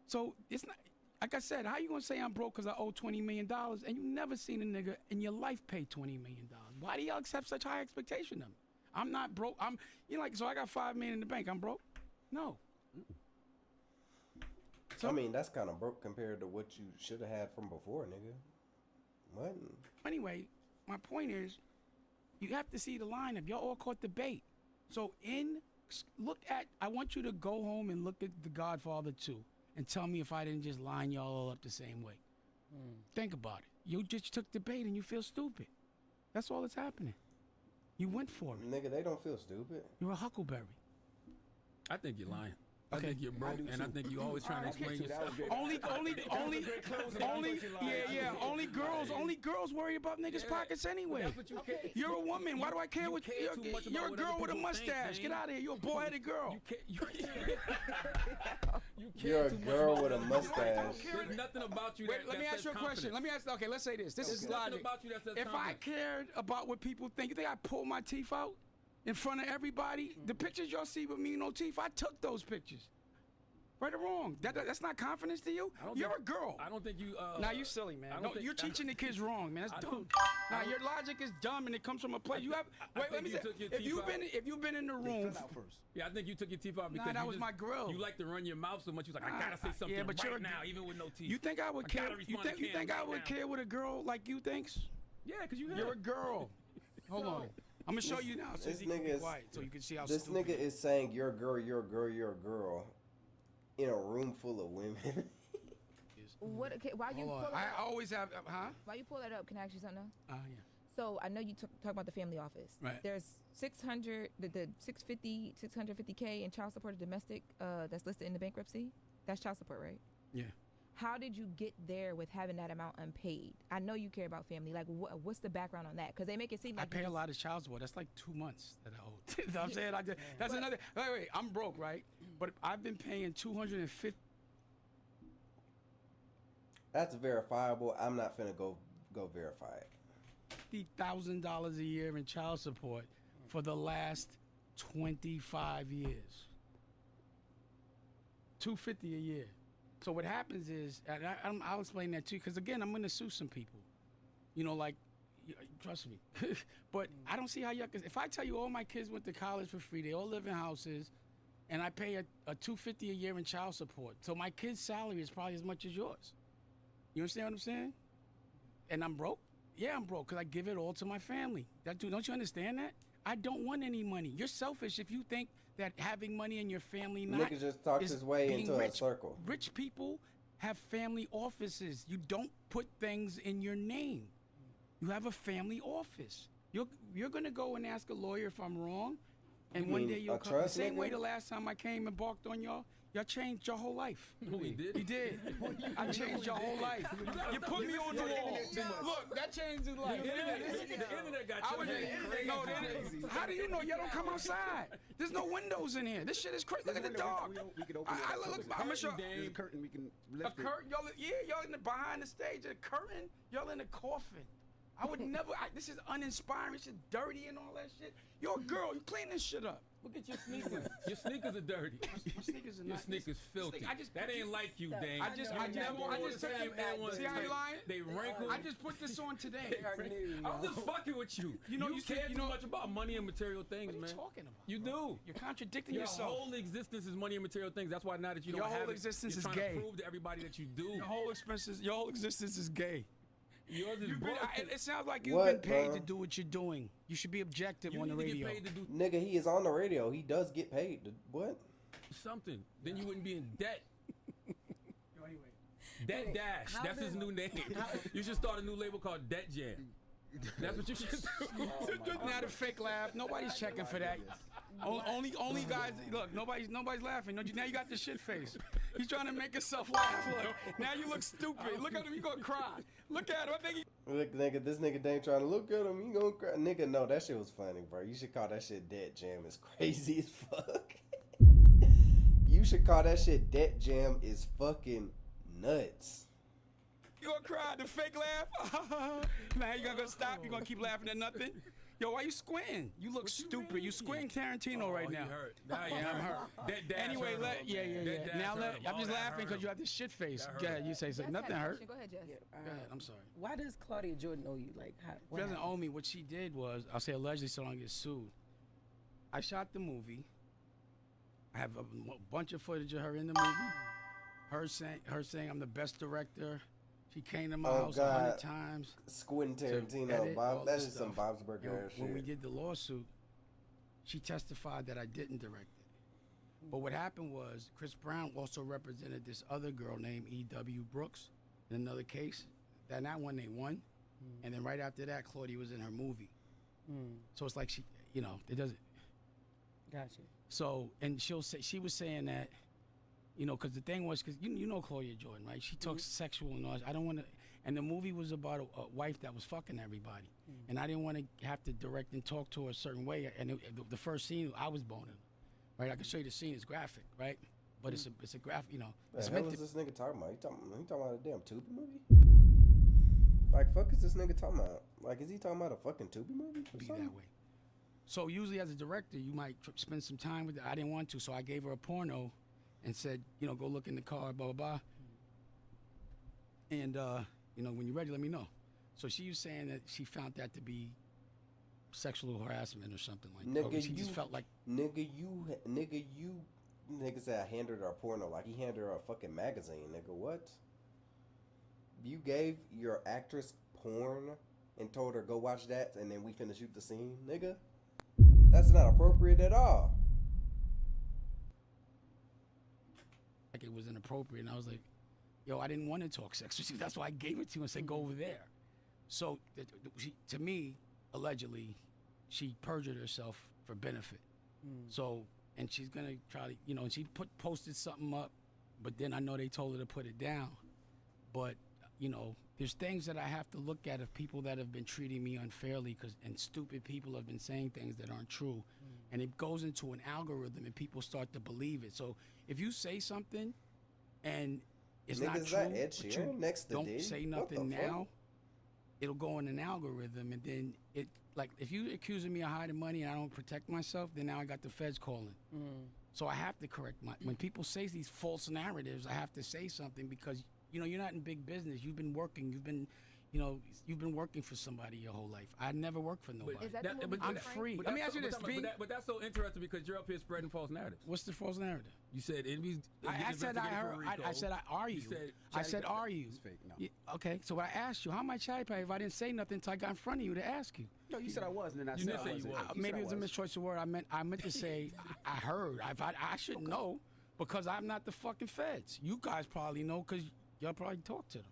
So it's not, like I said, how you going to say I'm broke because I owe $20 million and you never seen a nigga in your life pay $20 million? Why do y'all accept such high expectation of me? I'm not broke. So I got $5 million in the bank. I'm broke? No. So, I mean, that's kind of broke compared to what you should have had from before, nigga. What? anyway, my point is, you have to see the lineup. Y'all all caught the bait. So I want you to go home and look at The Godfather 2 and tell me if I didn't just line y'all all up the same way. Think about it. You just took the bait and you feel stupid. That's all that's happening. You went for it. Nigga, they don't feel stupid. You're a huckleberry. I think you're lying. I Okay. think you're broke, and I think you always trying to explain yourself. Only girls worry about niggas' pockets anyway. That's what you care. You're a woman. Why do I care what care too much you're a about what girl other with a people think, mustache. man. Get out of here. You're a boy-headed girl. You You're a too much girl about with a what other mustache. people think. There's nothing about you Wait, that let me that ask you a says question. confidence. Okay, let's say this. This is There's nothing logic. about you that says If I confidence. cared about what people think, you think I pulled my teeth out in front of everybody? The pictures y'all see with me no teeth, I took those pictures. Right or wrong? That's not confidence to you? You're a girl. I don't think you. Nah, you silly, man. No, you're teaching the kids wrong, man. That's dumb. Nah, your logic is dumb, and it comes from a place. You have. Wait, let me say. If you've been in the room. Yeah, I think you took your teeth out because that was my grill. You like to run your mouth so much. You was like, I gotta say something right now, even with no teeth. You think I would care? You think I would care what a girl like you thinks? Yeah, because you're a girl. Hold on. I'm gonna show you now so you can be quiet, so you can see how this stupid. nigga is saying you're a girl, you're a girl, you're a girl, in a room full of women. What? Okay, why you? Hold on. Pull I that up? always have. Why you pull that up? Can I ask you something else? Yeah. So I know you talk about the family office. Right. There's 600, the 650K in child support domestic that's listed in the bankruptcy. That's child support, right? Yeah. How did you get there with having that amount unpaid? I know you care about family. Like, what's the background on that? Because they make it seem like I pay a lot of child support. That's like 2 months that I owe. You know what I'm saying? That's another. Wait. I'm broke, right? But I've been paying $250,000 That's verifiable. I'm not finna go verify it. a year in child support for the last 25 years. $250 a year. So what happens is, and I'll explain that too, because again, I'm going to sue some people. You know, like, trust me. But I don't see how y'all, if I tell you all my kids went to college for free, they all live in houses, and I pay a $250 a year in child support. So my kid's salary is probably as much as yours. You understand what I'm saying? And I'm broke? Yeah, I'm broke because I give it all to my family. Don't you understand that? I don't want any money. You're selfish if you think that having money in your family Nigga just talks his way into a circle. Rich people have family offices. You don't put things in your name. You have a family office. You're gonna go and ask a lawyer if I'm wrong, and one day you'll come. The same way the last time I came and barked on y'all. Y'all changed your whole life. No, he did. He did. I changed your whole life. You put me on the wall. Look, that changed his life. The internet got you crazy. How do you know y'all don't come outside? There's no windows in here. This shit is crazy. Look at the dog. We can open it. I'm gonna show. There's a curtain we can lift A curtain, y'all. Yeah, y'all in the behind the stage. A curtain. Y'all in a coffin. I would never. This is uninspiring. Shit, dirty and all that shit. You're a girl. You clean this shit up. Look at your sneakers. Your sneakers are dirty. My sneakers are Your not. sneakers filthy. That ain't like you, Dane. I just took it. See how you lying? They wrinkled. I just put this on today. I'm just fucking with you. You care too much about money and material things, man. What are you talking about? You do. You're contradicting Your yourself. whole existence is money and material things. That's why now that you Your don't have whole it, existence you're is trying gay. to prove to everybody that you do. Your whole existence is gay. Yours is broken. It sounds like you've been paid to do what you're doing. You should be objective on the radio. Get paid to do Nigga, he is on the radio. He does get paid. What? something. Then you wouldn't be in debt. Anyway. Debt Dash. That's his new name. You should start a new label called Debt Jam. That's what you should do. Not a fake laugh. Nobody's checking for that. Only guys. Look, nobody's laughing. Now you got the shit face. He's trying to make himself laugh. Look, now you look stupid. Look at him. He gonna cry. Look at him. I think he. Look, nigga, this nigga ain't trying to look at him. He gonna cry. Nigga, no, that shit was funny, bro. You should call that shit Debt Jam. It's crazy as fuck. You should call that shit Debt Jam. Is fucking nuts. You gonna cry? The fake laugh? Now you gonna stop? You gonna keep laughing at nothing? Yo, why you squinting? You look stupid. You squinting Tarantino right now. Hurt. Now I'm hurt. Anyway, I'm just laughing because you have this shit face. Go ahead, you say something. Nothing hurt. Go ahead, Jess. Go ahead, I'm sorry. Why does Claudia Jordan owe you? Like, She doesn't owe me. What she did was, I'll say allegedly so I don't get sued. I shot the movie. I have a bunch of footage of her in the movie. Her saying I'm the best director. She came to my house 100 times. Quentin Tarantino, Bob. That is some Bob's Burger shit. When we did the lawsuit, she testified that I didn't direct it. But what happened was Chris Brown also represented this other girl named E.W. Brooks in another case. That one they won. And then right after that, Claudia was in her movie. So it's like she, it doesn't. Gotcha. So, and she was saying that, because the thing was, because you know Claudia Jordan, right? She talks sexual and all. I don't want to, and the movie was about a wife that was fucking everybody, and I didn't want to have to direct and talk to her a certain way. And the first scene, I was boning, right? I can show you the scene; it's graphic, right? But it's a graphic, The hell is this nigga talking about? He talking about a damn Tubi movie? Like, fuck is this nigga talking about? Like, is he talking about a fucking Tubi movie? Be that way. So usually as a director, you might spend some time with her. I didn't want to, so I gave her a porno. and said, you know, go look in the car, blah, blah, blah. And, you know, when you're ready, let me know. So she was saying that she found that to be sexual harassment or something like that. Nigga, She just felt like, nigga, nigga said I handed her a porno like he handed her a fucking magazine. Nigga, what? You gave your actress porn and told her go watch that, and then we finna shoot the scene, nigga? That's not appropriate at all. like it was inappropriate. And I was like, yo, I didn't want to talk sex with you. That's why I gave it to you and said, go over there. So to me, allegedly, she perjured herself for benefit. So, and she's going to try to, you know, and she posted something up, but then I know they told her to put it down. But, you know, there's things that I have to look at of people that have been treating me unfairly and stupid people have been saying things that aren't true. And it goes into an algorithm and people start to believe it. So if you say something and it's not true, but you next to don't say nothing now, it'll go in an algorithm, and then it, like, if you accusing me of hiding money and I don't protect myself, then now I got the feds calling. So I have to correct when people say these false narratives, I have to say something because, you know, you're not in big business. You've been working. You've been, you know, you've been working for somebody your whole life. I never worked for nobody. Is that the movie I'm Frank? free. But Let me that's ask you this. but that's so interesting because you're up here spreading false narratives. What's the false narrative? You said enemies. I said I heard. I said, are you? I said, are you? It's fake. No. Yeah, okay, so I asked you, how am I chatty patty if I didn't say nothing until I got in front of you to ask you? No, you said I was, and then I You said didn't I say you wasn't. was. You Maybe said it was a mischoice of word. I meant to say I heard. I shouldn't know because I'm not the fucking feds. You guys probably know because y'all probably talk to them.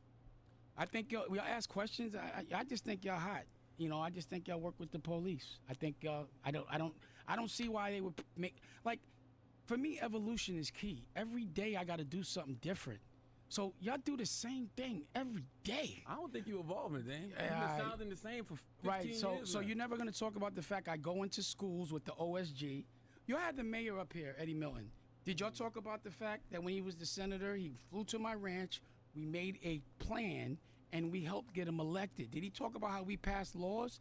I think y'all ask questions. I just think y'all hot. You know, I just think y'all work with the police. I think y'all. I don't see why they would make like. For me, evolution is key. Every day I got to do something different. So y'all do the same thing every day. I don't think you evolving, Dan. You've Yeah, been sounding the same for 15 Right. years. So now. you're never going to talk about the fact I go into schools with the OSG. You had the mayor up here, Eddie Milton. Did y'all talk about the fact that when he was the senator, he flew to my ranch, we made a plan, and we helped get him elected? Did he talk about how we passed laws?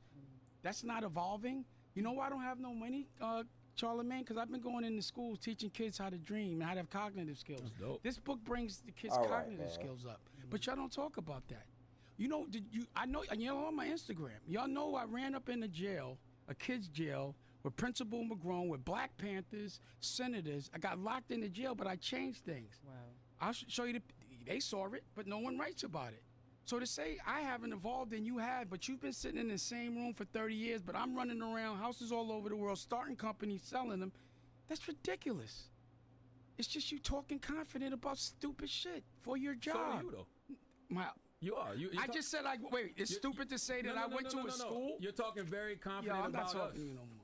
That's not evolving. You know why I don't have no money, Charlamagne? Because I've been going into schools teaching kids how to dream and how to have cognitive skills. That's dope. This book brings the kids' All right, cognitive man. skills up. But y'all don't talk about that. You know, I know, and y'all on my Instagram. Y'all know I ran up in a jail, a kid's jail, with Principal McGrone, with Black Panthers, senators. I got locked in the jail, but I changed things. Wow. I'll show you they saw it, but no one writes about it. So to say I haven't evolved and you have, but you've been sitting in the same room for 30 years, but I'm running around houses all over the world, starting companies, selling them, that's ridiculous. It's just you talking confident about stupid shit for your job. So are you though. You are. I just said, like, wait, it's stupid to say that I went to a school? You're talking very confident I'm not about talking us. to you no more, man.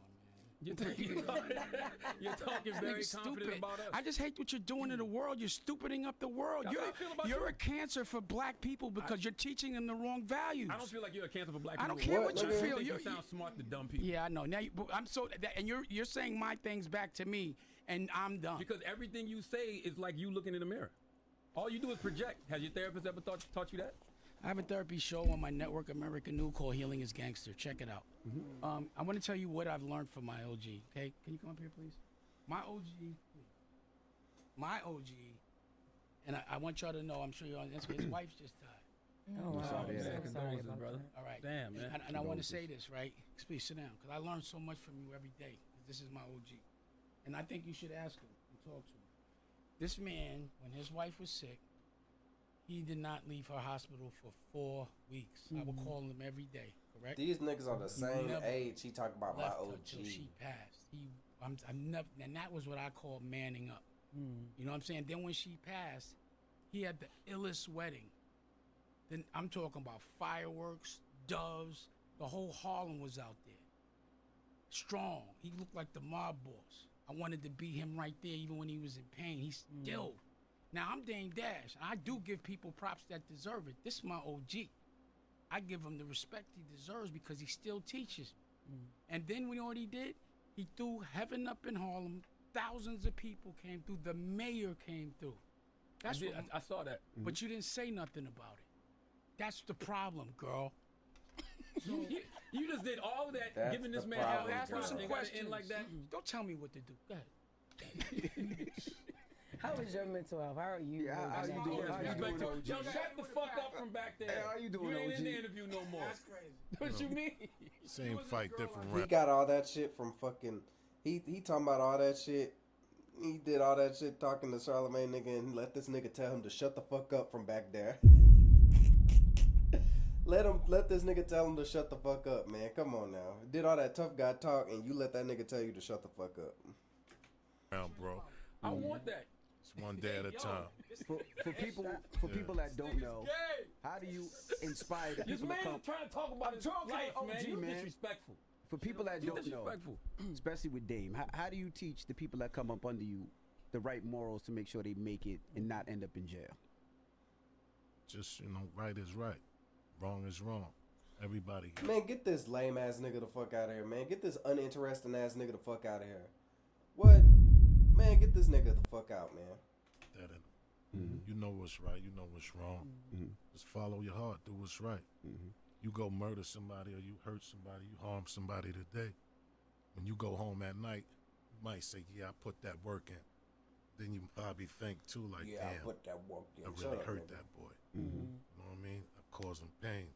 You're talking very Nigga, confident stupid. about us. I just hate what you're doing to the world. You're stupiding up the world. That's how I feel about You're you. a cancer for black people because you're teaching them the wrong values. I don't feel like you're a cancer for black I people. don't care what you I just feel. think You're- you sound smart to dumb people. Yeah, I know. Now, I'm so, and you're saying my things back to me, and I'm dumb. Because everything you say is like you looking in the mirror. All you do is project. Has your therapist ever taught you that? I have a therapy show on my network, American New, called Healing is Gangster. Check it out. I want to tell you what I've learned from my OG. Okay, can you come up here, please? My OG, and I want y'all to know. I'm sure you're on this. His wife just died. Oh, wow. sorry, I'm so yeah. sorry Condolences, about brother. that. All right. Damn, man. And I want to say this, right? Please sit down, because I learn so much from you every day. This is my OG, and I think you should ask him and talk to him. This man, when his wife was sick, he did not leave her hospital for 4 weeks. I would call him every day. Correct? These niggas are the same never age. He talked about my Left her OG. till she passed. I'm never, and that was what I call manning up. You know what I'm saying? Then when she passed, he had the illest wedding. Then I'm talking about fireworks, doves. The whole Harlem was out there. Strong. He looked like the mob boss. I wanted to be him right there, even when he was in pain. He's still. Now I'm Dame Dash. I do give people props that deserve it. This is my OG. I give him the respect he deserves because he still teaches. And then when what he did, he threw heaven up in Harlem. Thousands of people came through. The mayor came through. That's what, I saw that. but you didn't say nothing about it. That's the problem, girl. You just did all of that, That's giving this the man problem, hell. Ask him bro. some And got it questions. in like that. Don't tell me what to do. Go ahead. How is your mental health? How are you? Yeah, how you All doing? How you respect doing, to- OG? Yo, shut the fuck up from back there. Hey, how you doing, You ain't in the OG? interview no more. That's crazy. What you mean? Same fight, different He rap. got all that shit from fucking. He talking about all that shit. He did all that shit talking to Charlamagne nigga and let this nigga tell him to shut the fuck up from back there. Let this nigga tell him to shut the fuck up, man. Come on now. Did all that tough guy talk and you let that nigga tell you to shut the fuck up. Bro. I want that. It's one day at a time. For people that don't know, how do you inspire the This people man to come? trying to talk about his talking life, to man. OG, You man. disrespectful. For people that You don't know, disrespectful. especially with Dame, how do you teach the people that come up under you the right morals to make sure they make it and not end up in jail? Just, right is right. Wrong is wrong. Everybody. Man, get this lame ass nigga the fuck out of here, man. Get this uninteresting ass nigga the fuck out of here. What? Man, get this nigga the fuck out, man. That you know what's right. You know what's wrong. Just follow your heart. Do what's right. You go murder somebody or you hurt somebody, you harm somebody today. When you go home at night, you might say, yeah, I put that work in. Then you probably think too, like, Yeah, I damn, put that work in. I Shut really up, hurt nigga. that boy. You know what I mean? I caused him pain.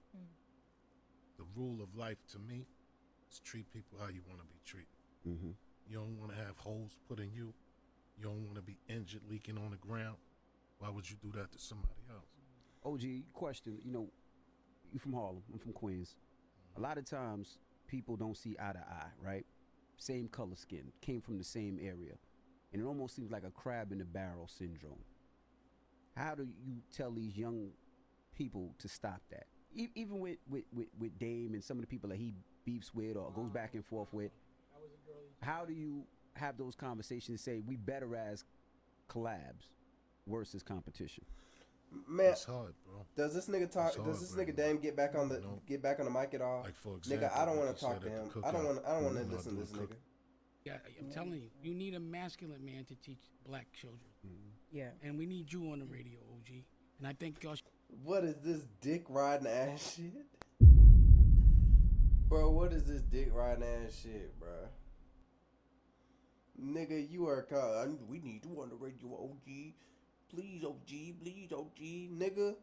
The rule of life to me is treat people how you want to be treated. You don't want to have holes put in you. You don't want to be injured, leaking on the ground. Why would you do that to somebody else? OG, question, you from Harlem, I'm from Queens. A lot of times people don't see eye to eye, right? Same color skin, came from the same area. And it almost seems like a crab in the barrel syndrome. How do you tell these young people to stop that? Even with Dame and some of the people that he beefs with or goes back and forth with, how do you have those conversations and say we better as collabs versus competition? Man, It's hard, bro. does this nigga talk? It's hard, Does this bro. nigga Dame get back on the No. get back on the mic at all? Like, for example, Nigga, I don't like want you to talk said to at him. the I don't want. I don't want to cookout, listen to this doing nigga. Yeah, I'm telling you, you need a masculine man to teach black children, Yeah. and we need you on the radio, OG. And I think y'all. What is this dick riding ass shit? Bro, what is this dick riding ass shit, bro? Nigga, you are called. We need you on the radio, OG. Please, OG. Please, OG. Nigga,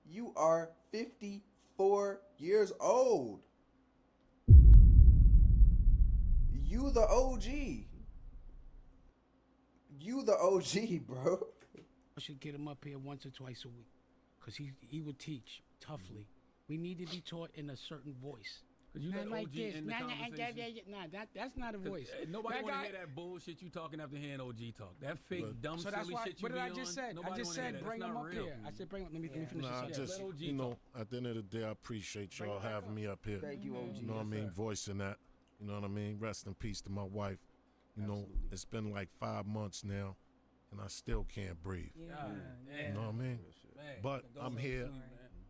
you are 54 years old. You the OG. You the OG, bro. I should get him up here once or twice a week, cause he would teach toughly. We need to be taught in a certain voice. Cause you let Not like OG this. in the conversation. That's not a voice. Nobody That want to guy- hear that bullshit you talking after hearing OG talk. That fake, But- dumb, So that's silly why. shit you What did be I on. just said? Nobody I just wanna hear said that. bring That's him not up real. here. I said bring him. Let me finish Nah, I this. just, Let OG you know, talk. at the end of the day, I appreciate y'all having me up here. Thank you, OG. You know what I mean? Voicing that. You know what I mean? Rest in peace to my wife. You know, it's been like 5 months now, and I still can't breathe. God You damn. know what I mean? Man, But that goes I'm up here. to you, man.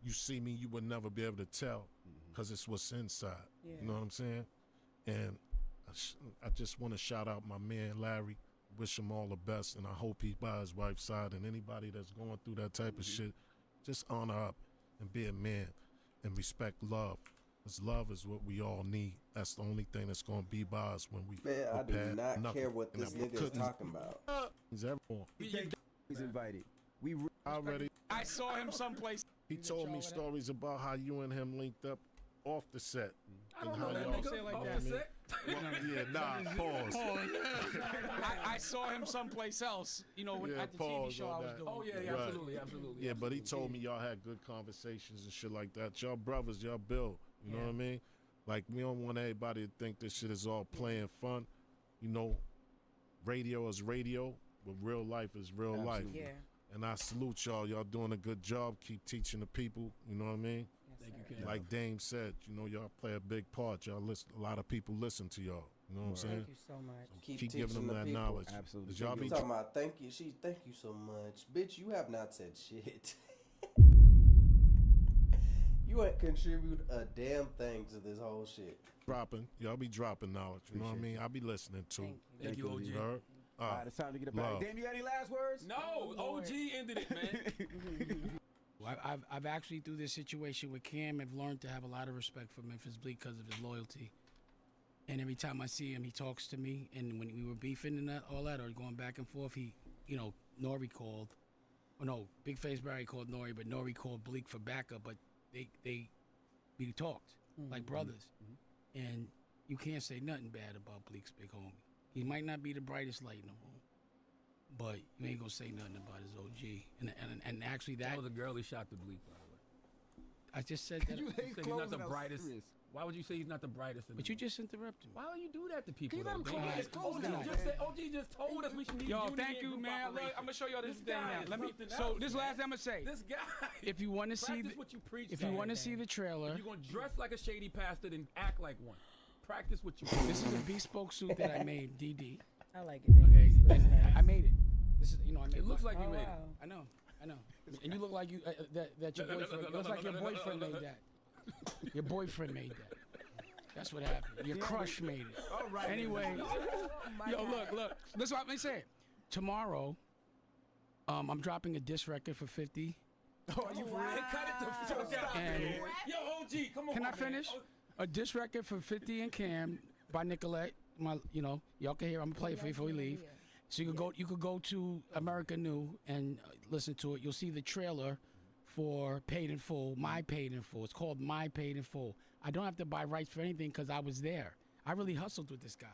You see me, you would never be able to tell, because it's what's inside. You know what I'm saying? And I just want to shout out my man Larry. Wish him all the best, and I hope he by his wife's side. And anybody that's going through that type of shit, just honor up and be a man and respect love. Because love is what we all need. That's the only thing that's going to be by us when we Man, I do prepare not nothing. care what And this I nigga is couldn't- talking about. He's everyone. He's invited. We Already, I saw him someplace. he told me stories about how you and him linked up off the set. I don't and know how that y'all- nigga. say it like Off that. the set. Yeah, nah, pause. I saw him someplace else. You know, Yeah, at the TV pause show I on was that. doing. Oh yeah, yeah, Right. absolutely, absolutely. Yeah, but he absolutely. told me y'all had good conversations and shit like that. Y'all brothers, y'all build. You know what I mean? Like, we don't want everybody to think this shit is all playing fun. You know, radio is radio, but real life is real life. Absolutely. Yeah. And I salute y'all. Y'all doing a good job. Keep teaching the people. You know what I mean? Thank you, Ken. Like Dame said, you know, y'all play a big part. Y'all listen. A lot of people listen to y'all. You know what I'm saying? Thank you so much. Keep Keep giving teaching them the that people. knowledge. Absolutely. 'Cause y'all You be talking about thank you? Thank you so much, bitch. You have not said shit. You ain't contribute a damn thing to this whole shit. dropping. Y'all be dropping knowledge. You know what I mean? I'll be listening too. Thank you. Thank you, Thank OG. you, You heard? All right, it's time to get it back. love. Damn, you got any last words? No, OG ended it, man. I've actually through this situation with Cam, have learned to have a lot of respect for Memphis Bleak because of his loyalty. And every time I see him, he talks to me. And when we were beefing and all that, or going back and forth, he, you know, Nori called. Oh no, Big Face Barry called Nori, but Nori called Bleak for backup. But we talked like brothers, and you can't say nothing bad about Bleak's big homie. He might not be the brightest light in the room, but you ain't gonna say nothing about his OG. And actually That was a girl he shot the Bleak, by the way. I just said that. You said he's not the brightest. Why would you say he's not the brightest? But you just interrupted me. Why would you do that to people? You let him though? close Damn. his clothes OG down. just said, OG just told us we should need Yo, unity thank and you, group man. Look, operation. I'm gonna show y'all this thing guy now. is Let me. something So else, this man. last thing I'm gonna say. This guy. If you want to see, Practice the, what you preach. if you want to see the trailer, if you're gonna dress like a shady pastor, then act like one. Practice what you preach. this is a bespoke suit that I made, DD. I like it. Okay, Looks nice. I made it. This is, I made It looks like you Oh, made it. wow. I know. And you look like you that your boyfriend. It looks like your boyfriend made that. Your boyfriend made that. That's what happened. Your crush made it. All right. Anyway, yo, look. Listen what I'm saying. Tomorrow, I'm dropping a disc record for 50. Oh, you cut it the fuck out, And- man. Yo, OG, come on. Can I man. finish? A disc record for 50 and Cam by Nicolette. Y'all can hear. I'm gonna play it for you before we leave. So you could go to America New and listen to it. You'll see the trailer for Paid in Full, My Paid in Full. It's called My Paid in Full. I don't have to buy rights for anything because I was there. I really hustled with this guy.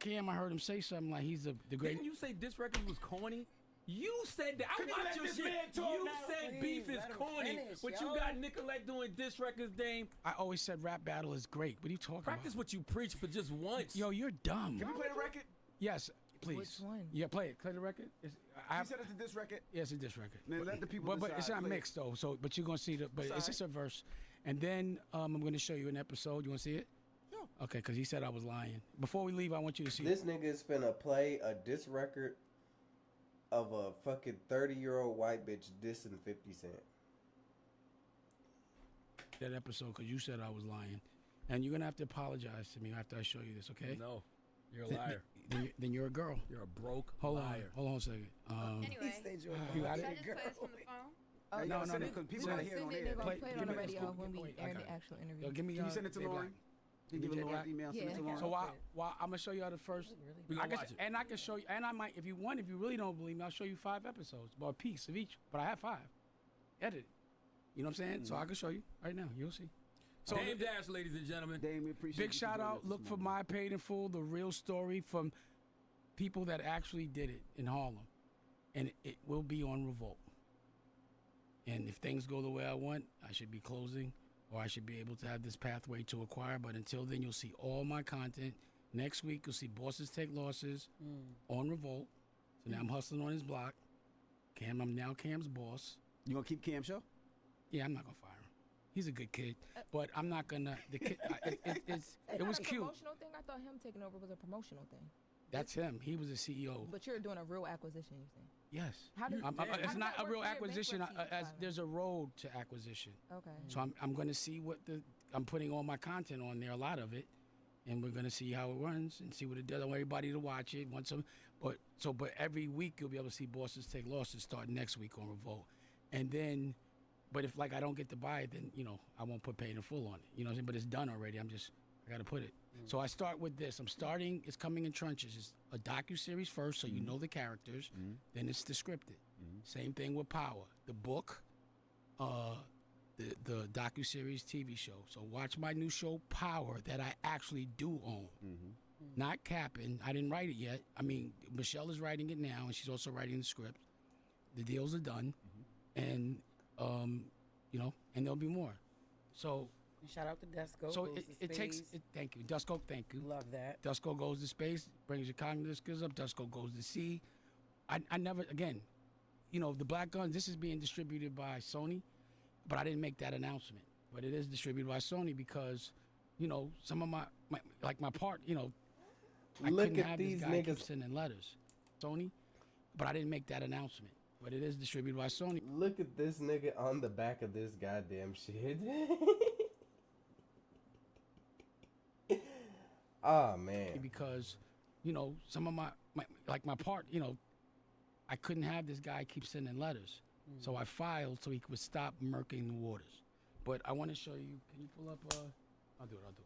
Cam, I heard him say something like he's the great. Didn't you say this record was corny? You said that. I you watched let your this shit. man talk You now? said Please, beef is let him corny, finish, but yo. you got Nicolette doing diss records, Dame. I always said rap battle is great. What are you talking Practice about? what you preach for just once. Yo, you're dumb. Can we play the record? Yes, please. Which one? Yeah, play it. Play the record. You said it's a diss record. Yes, it's this record. Then let the people But it's decide. not Play it. mixed though. So, but you're gonna see the. But It's it's just a verse, and then I'm gonna show you an episode. You wanna see it? Sure. Okay, because he said I was lying. Before we leave, I want you to see This nigga is finna play a diss record of a fucking 30-year-old white bitch dissing 50 Cent. that episode because you said I was lying, and you're gonna have to apologize to me after I show you this. Okay? No, you're a liar. Then you're a girl. You're a broke Hold liar. on a second. Anyway, You got should I it? just play this from the phone? Oh, No, yeah, send it we- 'cause people we gotta gonna hear it send on it, air. they're gonna Play- play it give on the me the radio scoop. when we Wait, I air got the it. actual interview. Yo, give me. Can you send it to Big Lauren? Black. You give Big it Lauren Black. email. Send it to Yeah. Lauren. So while I'm gonna show you how the first. We gonna I guess, watch it. and I can show you, and I might, if you really don't believe me, I'll show you 5 episodes, or a piece of each. But I have 5. Edit it. You know what I'm saying? So I can show you right now. You'll see. So Dame Dash, ladies and gentlemen. Dame, we appreciate big you shout joining out. us this Look for morning. My Paid in Full, the real story from people that actually did it in Harlem, and it will be on Revolt. And if things go the way I want, I should be closing, or I should be able to have this pathway to acquire. But until then, you'll see all my content. Next week, you'll see Bosses Take Losses on Revolt. So now I'm hustling on his block. I'm now Cam's boss. You gonna keep Cam show? Yeah, I'm not gonna fire him. He's a good kid, but I'm not gonna. The kid, it was a cute. promotional thing. I thought him taking over was a promotional thing. That's him. He was the CEO. But you're doing a real acquisition, you think? Yes. How does, how It's does not that a work real for your acquisition. bankruptcy As filing? there's a road to acquisition. Okay. So I'm going to see what I'm putting all my content on there, a lot of it, and we're going to see how it runs and see what it does. I want everybody to watch it. But every week you'll be able to see Bosses Take Losses start next week on Revolt, and then, but if I don't get to buy it, then I won't put Paid in Full on it. You know what I'm saying? But it's done already. I got to put it. So I start with this. It's coming in trenches. It's a docuseries first, so you know the characters. Then it's the scripted. Same thing with Power. The book, the docuseries TV show. So watch my new show, Power, that I actually do own. Not capping. I didn't write it yet. I mean, Michelle is writing it now, and she's also writing the script. The deals are done. And, and there'll be more. So... Shout out to Desco. So goes to it takes. space. Thank you, Dusko. Thank you. Love that. Dusko goes to space, brings your cognitive skills up. Dusko goes to sea. I never again. The Black Guns. This is being distributed by Sony, but I didn't make that announcement. But it is distributed by Sony because, some of my part. I Look couldn't at have these this guy keep niggas. sending letters. Sony, but I didn't make that announcement. But it is distributed by Sony. Look at this nigga on the back of this goddamn shit. Oh man. Because, some of my part, I couldn't have this guy keep sending letters. So I filed so he would stop murking the waters. But I want to show you, can you pull up, I'll do it.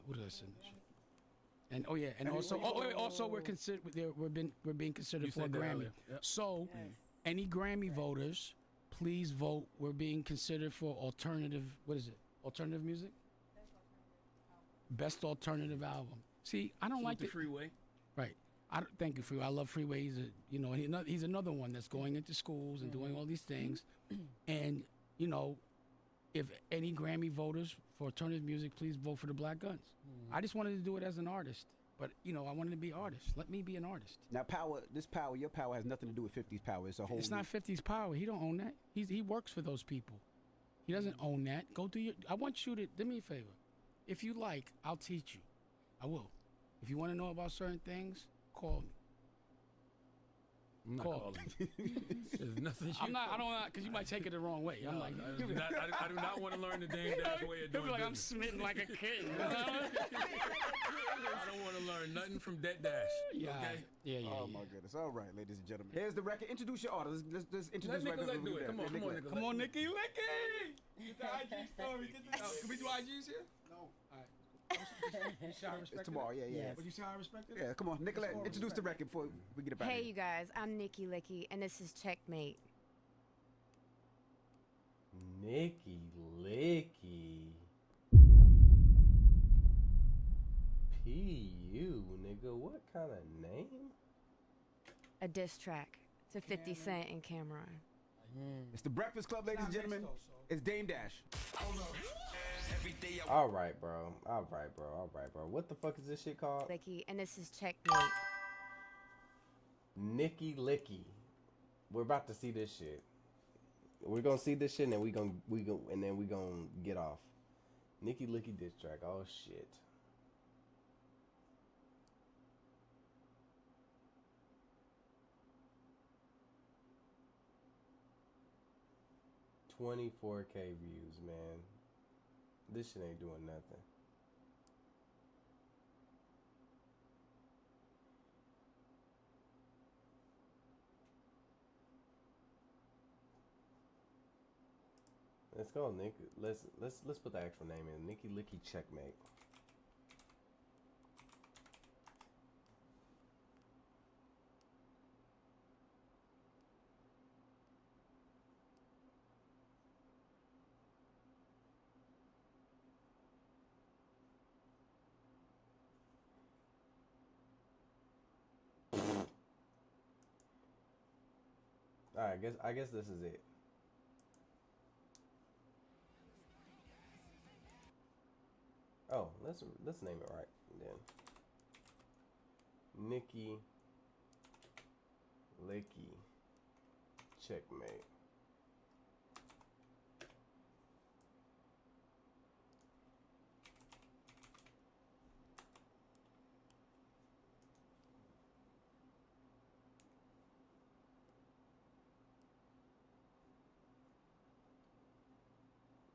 What did I send this? And also we're considered we're being considered You for a said that Grammy. earlier. Yep. So any Grammy voters, please vote. We're being considered for alternative. What is it? Alternative music. Best alternative album. See, I don't like the Freeway. Right. Thank you, Freeway. I love Freeway. He's another one that's going into schools and doing all these things. And if any Grammy voters for alternative music, please vote for the Black Guns. I just wanted to do it as an artist, but I wanted to be artist. Let me be an artist. Now, your power has nothing to do with 50's power. It's a whole. It's not 50's power. He don't own that. He works for those people. He doesn't own that. Go do your. I want you to do me a favor. If you like, I'll teach you. I will. If you want to know about certain things, call me. I'm not calling. There's nothing. I don't know, because you might take it the wrong way. I'm like, I do not want to learn the Dame Dash way of he'll doing be like, I'm business. smitten like a kid. I don't want to learn nothing from Det Dash. Yeah. Okay? Yeah. Oh my goodness! All right, ladies and gentlemen. Here's the record. Introduce your artist. Let's introduce Let records. Nicolette do it. Come on, Nicolette. Come on, Nicky Licky. Get the IG story. Can we do IGs here? No. All right. You see how I respect It's tomorrow. it? Yeah. But you see how I respect it? Yeah, come on, Nicolette. Introduce the record before we get about Hey, it. you guys, I'm Nikki Licky, and this is Checkmate. Nikki Licky. P.U. nigga, what kind of name? A diss track to 50 Cent and Cameron. It's the Breakfast Club, ladies and gentlemen. It's Dame Dash. All right, bro. What the fuck is this shit called? Licky, and this is Checkmate. Nikki Licky. We're about to see this shit. We're gonna see this shit and then we gonna get off. Nikki Licky diss track. Oh shit. $24K views, man. This shit ain't doing nothing. Let's go, Nick. Let's put the actual name in. Nikki Licky Checkmate. Alright, I guess this is it. Oh, let's name it right then. Nikki Licky Checkmate.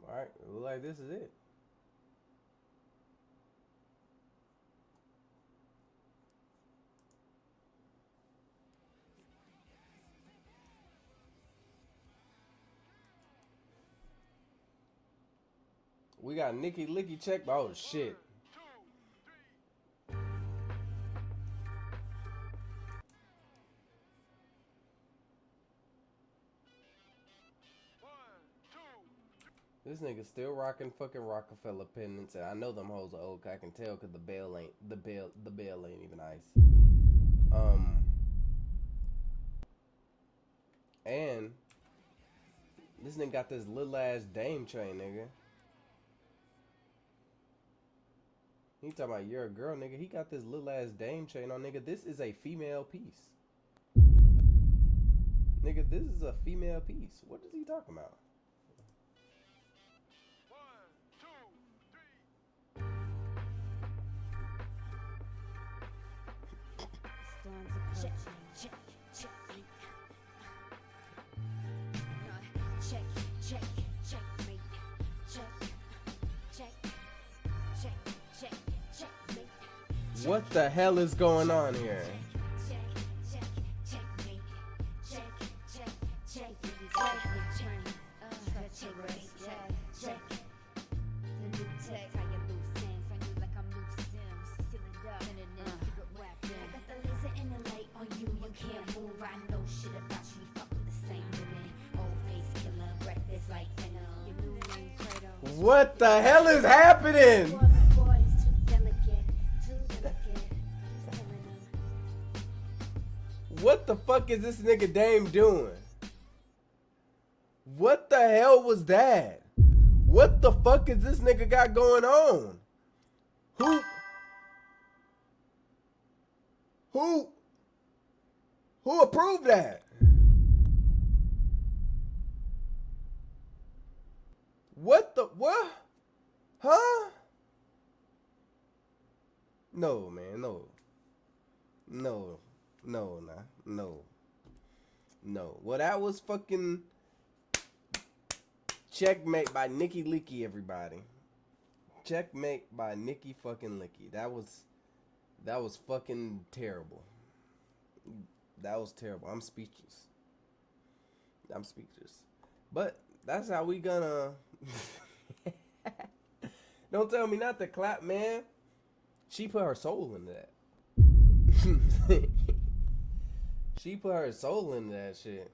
Alright, it looks like this is it. We got Nikki Licky check. Oh shit. This nigga still rocking fucking Rockefeller pendants, and I know them hoes are old. I can tell because the bell ain't even ice. And this nigga got this little ass dame chain, nigga. He talking about you're a girl, nigga. He got this little ass dame chain on, nigga. This is a female piece. Nigga, this is a female piece. What is he talking about? Check, check, checkmate. Checkmate. What the hell is going on here? What the hell is happening? What the fuck is this nigga Dame doing? What the hell was that? What the fuck is this nigga got going on? Who approved that? What the what? Huh? No, man, no. No. Well, that was fucking checkmate by Nikki Leaky, everybody. Checkmate by Nikki fucking Leaky. That was fucking terrible. That was terrible. I'm speechless. But that's how we gonna. Don't tell me not to clap, man. She put her soul into that. She put her soul into that shit.